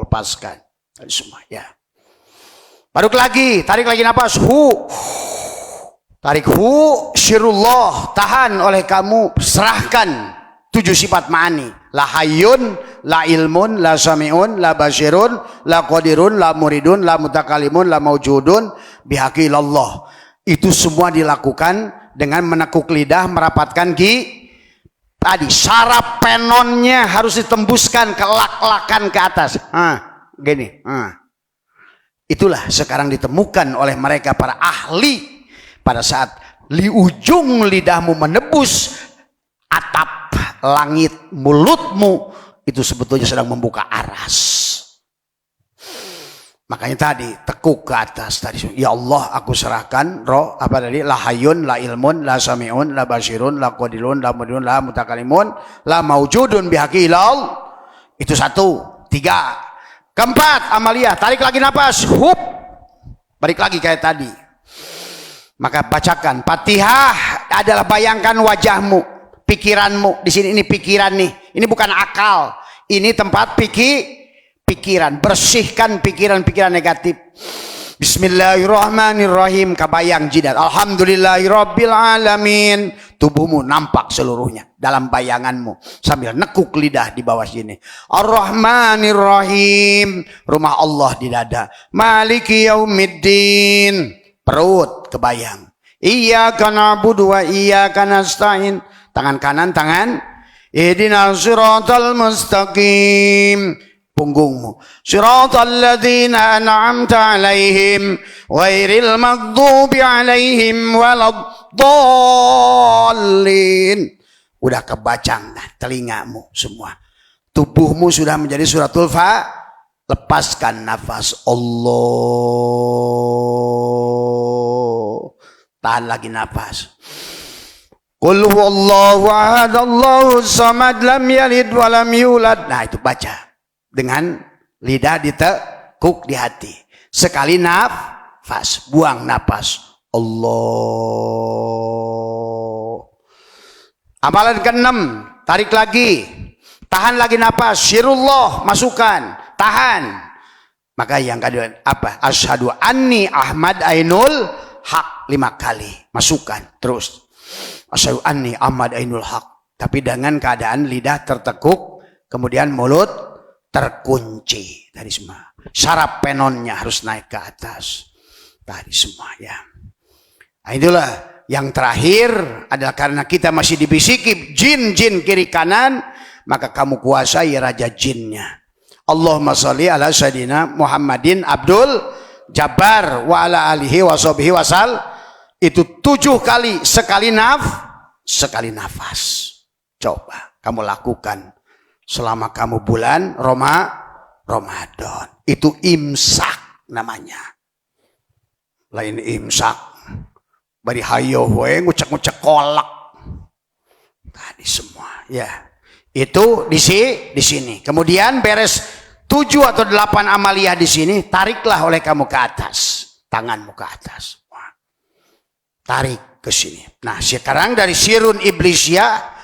lepaskan semua ya. Baru lagi, tarik lagi nafas tarik syirullah, tahan oleh kamu, serahkan 7 sifat ma'ani. La hayyun, la ilmun, la sami'un, la basirun, la qadirun, la muridun, la mutakalimun, la maujudun, bihaqi ilallah. Itu semua dilakukan dengan menekuk lidah, merapatkan tadi saraf penonnya harus ditembuskan ke lak-lakan ke atas. Gini. Itulah sekarang ditemukan oleh mereka para ahli. Pada saat di ujung lidahmu menembus atap langit mulutmu, itu sebetulnya sedang membuka aras. Makanya tadi tekuk ke atas tadi. Ya Allah, aku serahkan roh apa tadi? La hayyun, la ilmun, la sami'un, la basirun, la qadirun, la muridun, la mutakalimun, la maujudun bihaqi ilal. Itu 1, 3. Keempat, amaliyah. Tarik lagi napas. Balik lagi kayak tadi. Maka bacakan Fatihah adalah bayangkan wajahmu, pikiranmu. Di sini ini pikiran nih. Ini bukan akal. Ini tempat pikiran. Bersihkan pikiran-pikiran negatif. Bismillahirrahmanirrahim. Kabayang jidat. Alhamdulillahirabbil alamin. Tubuhmu nampak seluruhnya dalam bayanganmu sambil nekuk lidah di bawah sini. Ar-Rahmanirrahim. Rumah Allah di dada. Maliki yaumiddin. Perut kebayang. Iyyaka na'budu wa iyyaka nasta'in. Tangan kanan, tangan. Ihdinas siratal mustaqim. Punggungmu. Siratal ladzina an'amta 'alaihim ghairil maghdubi 'alaihim waladdallin. Udah kebacang telingamu semua. Tubuhmu sudah menjadi suratul Fa. Lepaskan nafas. Allah. Tahan lagi nafas. Qul huwallahu ahad, Allahus samad, lam yalid wa lam yulad. Nah, itu baca dengan lidah ditekuk di hati. Sekali nafas, buang nafas. Allah. Amalan ke-6, tarik lagi. Tahan lagi nafas. Syirullah, masukkan. Tahan. Maka yang kedua apa? Asyhadu anni Ahmad Ainul Haq 5 kali. Masukkan terus. Asyhadu anni Ahmad Ainul Haq. Tapi dengan keadaan lidah tertekuk, kemudian mulut terkunci. Tadi semua. Saraf penonnya harus naik ke atas. Tadi semua ya. Nah, itulah yang terakhir adalah karena kita masih dibisiki jin-jin kiri kanan, maka kamu kuasai raja jinnya. Allahumma sholli ala sayyidina Muhammadin Abdul Jabbar wa ala alihi wa sahbihi wasal. Itu 7 kali, sekali nafas. Coba kamu lakukan selama kamu bulan Ramadan. Itu imsak namanya. Lain imsak Bari hayo we ngucek-ngucek kolak. Tadi semua ya. Itu di sini. Kemudian beres 7 atau 8 amaliyah di sini, tariklah oleh kamu ke atas. Tanganmu ke atas. Tarik ke sini. Nah, sekarang dari sirun iblisya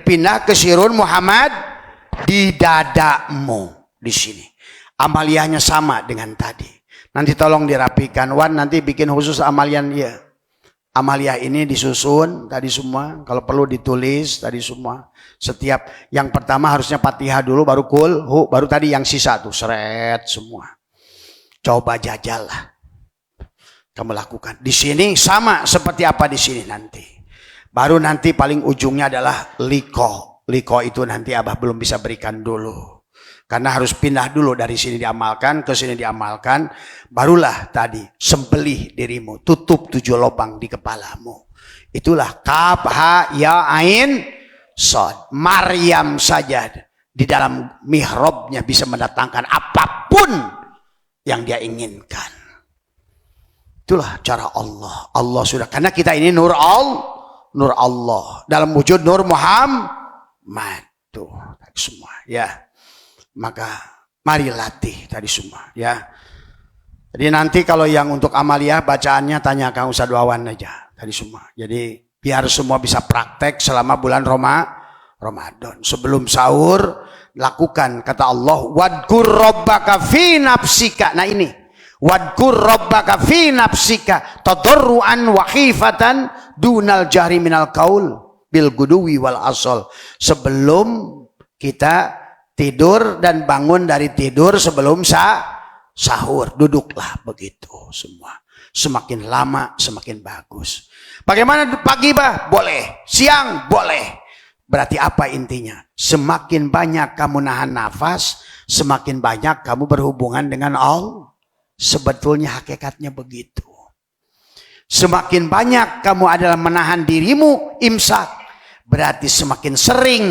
pindah ke sirun Muhammad di dadamu di sini. Amaliyahnya sama dengan tadi. Nanti tolong dirapikan. Wan nanti bikin khusus amalian ya. Amaliyah ini disusun tadi semua. Kalau perlu ditulis tadi semua. Setiap yang pertama harusnya Fatihah dulu, baru kul, baru tadi yang sisa tuh seret semua. Coba jajal lah. Kamu lakukan. Di sini sama seperti apa di sini nanti. Baru nanti paling ujungnya adalah liko. Liko itu nanti Abah belum bisa berikan dulu. Karena harus pindah dulu dari sini diamalkan ke sini diamalkan. Barulah tadi sembelih dirimu. Tutup 7 lubang di kepalamu. Itulah kaf, ha, ya, ain, sod. Maryam saja di dalam mihrabnya bisa mendatangkan apapun yang dia inginkan. Itulah cara Allah. Allah sudah. Karena kita ini nur Allah. Dalam wujud Nur Muhammad. Tuh semua ya. Maka mari latih tadi semua ya. Jadi nanti kalau yang untuk amaliyah bacaannya tanya Kang Ustadz Wawan aja tadi semua. Jadi biar semua bisa praktek selama bulan Ramadan. Sebelum sahur lakukan kata Allah wadkur rabbaka fi nafsika. Nah ini wadkur rabbaka fi nafsika tadarruan wa khifatan dunal jahri minal qaul bil guduwi wal asal. Sebelum kita tidur dan bangun dari tidur sebelum sahur. Duduklah begitu semua. Semakin lama semakin bagus. Bagaimana pagi bah? Boleh. Siang? Boleh. Berarti apa intinya? Semakin banyak kamu nahan nafas, semakin banyak kamu berhubungan dengan Allah. Sebetulnya hakikatnya begitu. Semakin banyak kamu adalah menahan dirimu imsak. Berarti semakin sering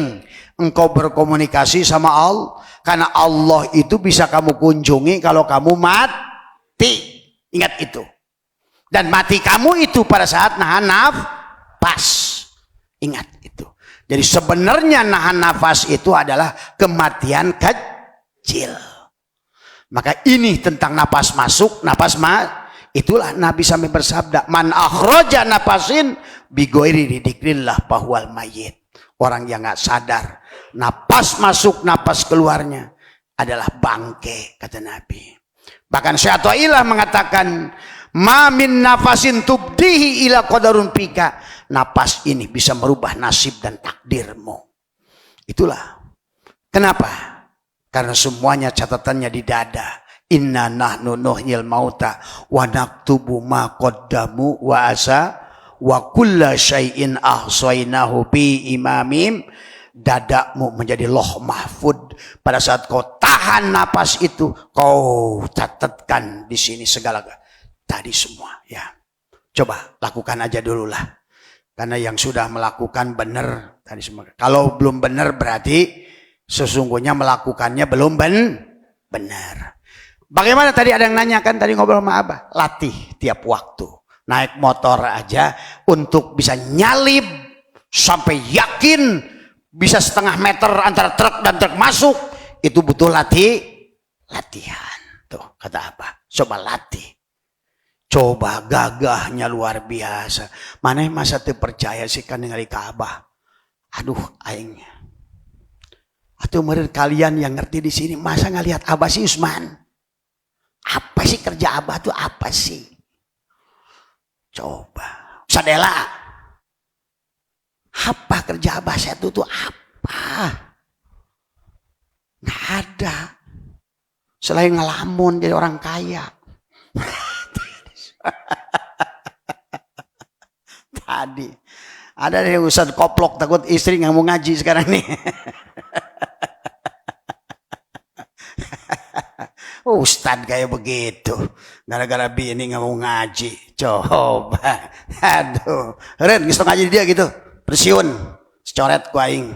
engkau berkomunikasi sama Allah. Karena Allah itu bisa kamu kunjungi kalau kamu mati. Ingat itu. Dan mati kamu itu pada saat nahan nafas. Ingat itu. Jadi sebenarnya nahan nafas itu adalah kematian kecil. Maka ini tentang nafas masuk, nafas itulah Nabi sampai bersabda, man akhraja nafasin bigoiri didikrillah bahwal mayit. Orang yang gak sadar, napas masuk, napas keluarnya adalah bangke, kata Nabi. Bahkan Syaikhullah mengatakan, ma min nafasin tubdihi ila qadarun pika. Napas ini bisa merubah nasib dan takdirmu. Itulah. Kenapa? Karena semuanya catatannya di dada. Inna nahnu nuhyil mauta wa naktubu ma qaddamu wa asa wa kulla syai'in ahsainahu bi imamim. Dadamu menjadi loh mahfud. Pada saat kau tahan napas itu, kau catatkan di sini segala tadi semua ya. Coba lakukan aja dulu lah. Karena yang sudah melakukan benar tadi semua. Kalau belum benar berarti sesungguhnya melakukannya belum benar. Bagaimana tadi ada yang nanyakan tadi ngobrol sama Abah? Latih tiap waktu. Naik motor aja untuk bisa nyalip sampai yakin bisa setengah meter antara truk dan truk masuk. Itu butuh latihan. Tuh kata Abah. Coba latih. Coba gagahnya luar biasa. Mana yang masa terpercaya sih kan ningali ka Abah. Aduh aing. Atau menurut kalian yang ngerti di sini masa ngelihat Abah sih Usman? Apa sih kerja Abah tuh apa sih? Coba. Sadela. Apa kerja Abah saya tuh apa? Nggak ada. Selain ngelamun jadi orang kaya. Tadi ada yang Ustadz koplok takut istri nggak mau ngaji sekarang nih. Ustadz kayak begitu gara-gara bini nggak mau ngaji. Coba aduh Ren bisa ngaji dia gitu pensiun secoret ku aing.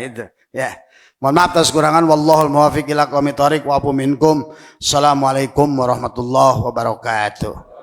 Itu ya. Mohon maaf atas kekurangan. Wallahul muwaffiq ila aqwamit thoriq wa afu minkum. Assalamualaikum warahmatullahi wabarakatuh.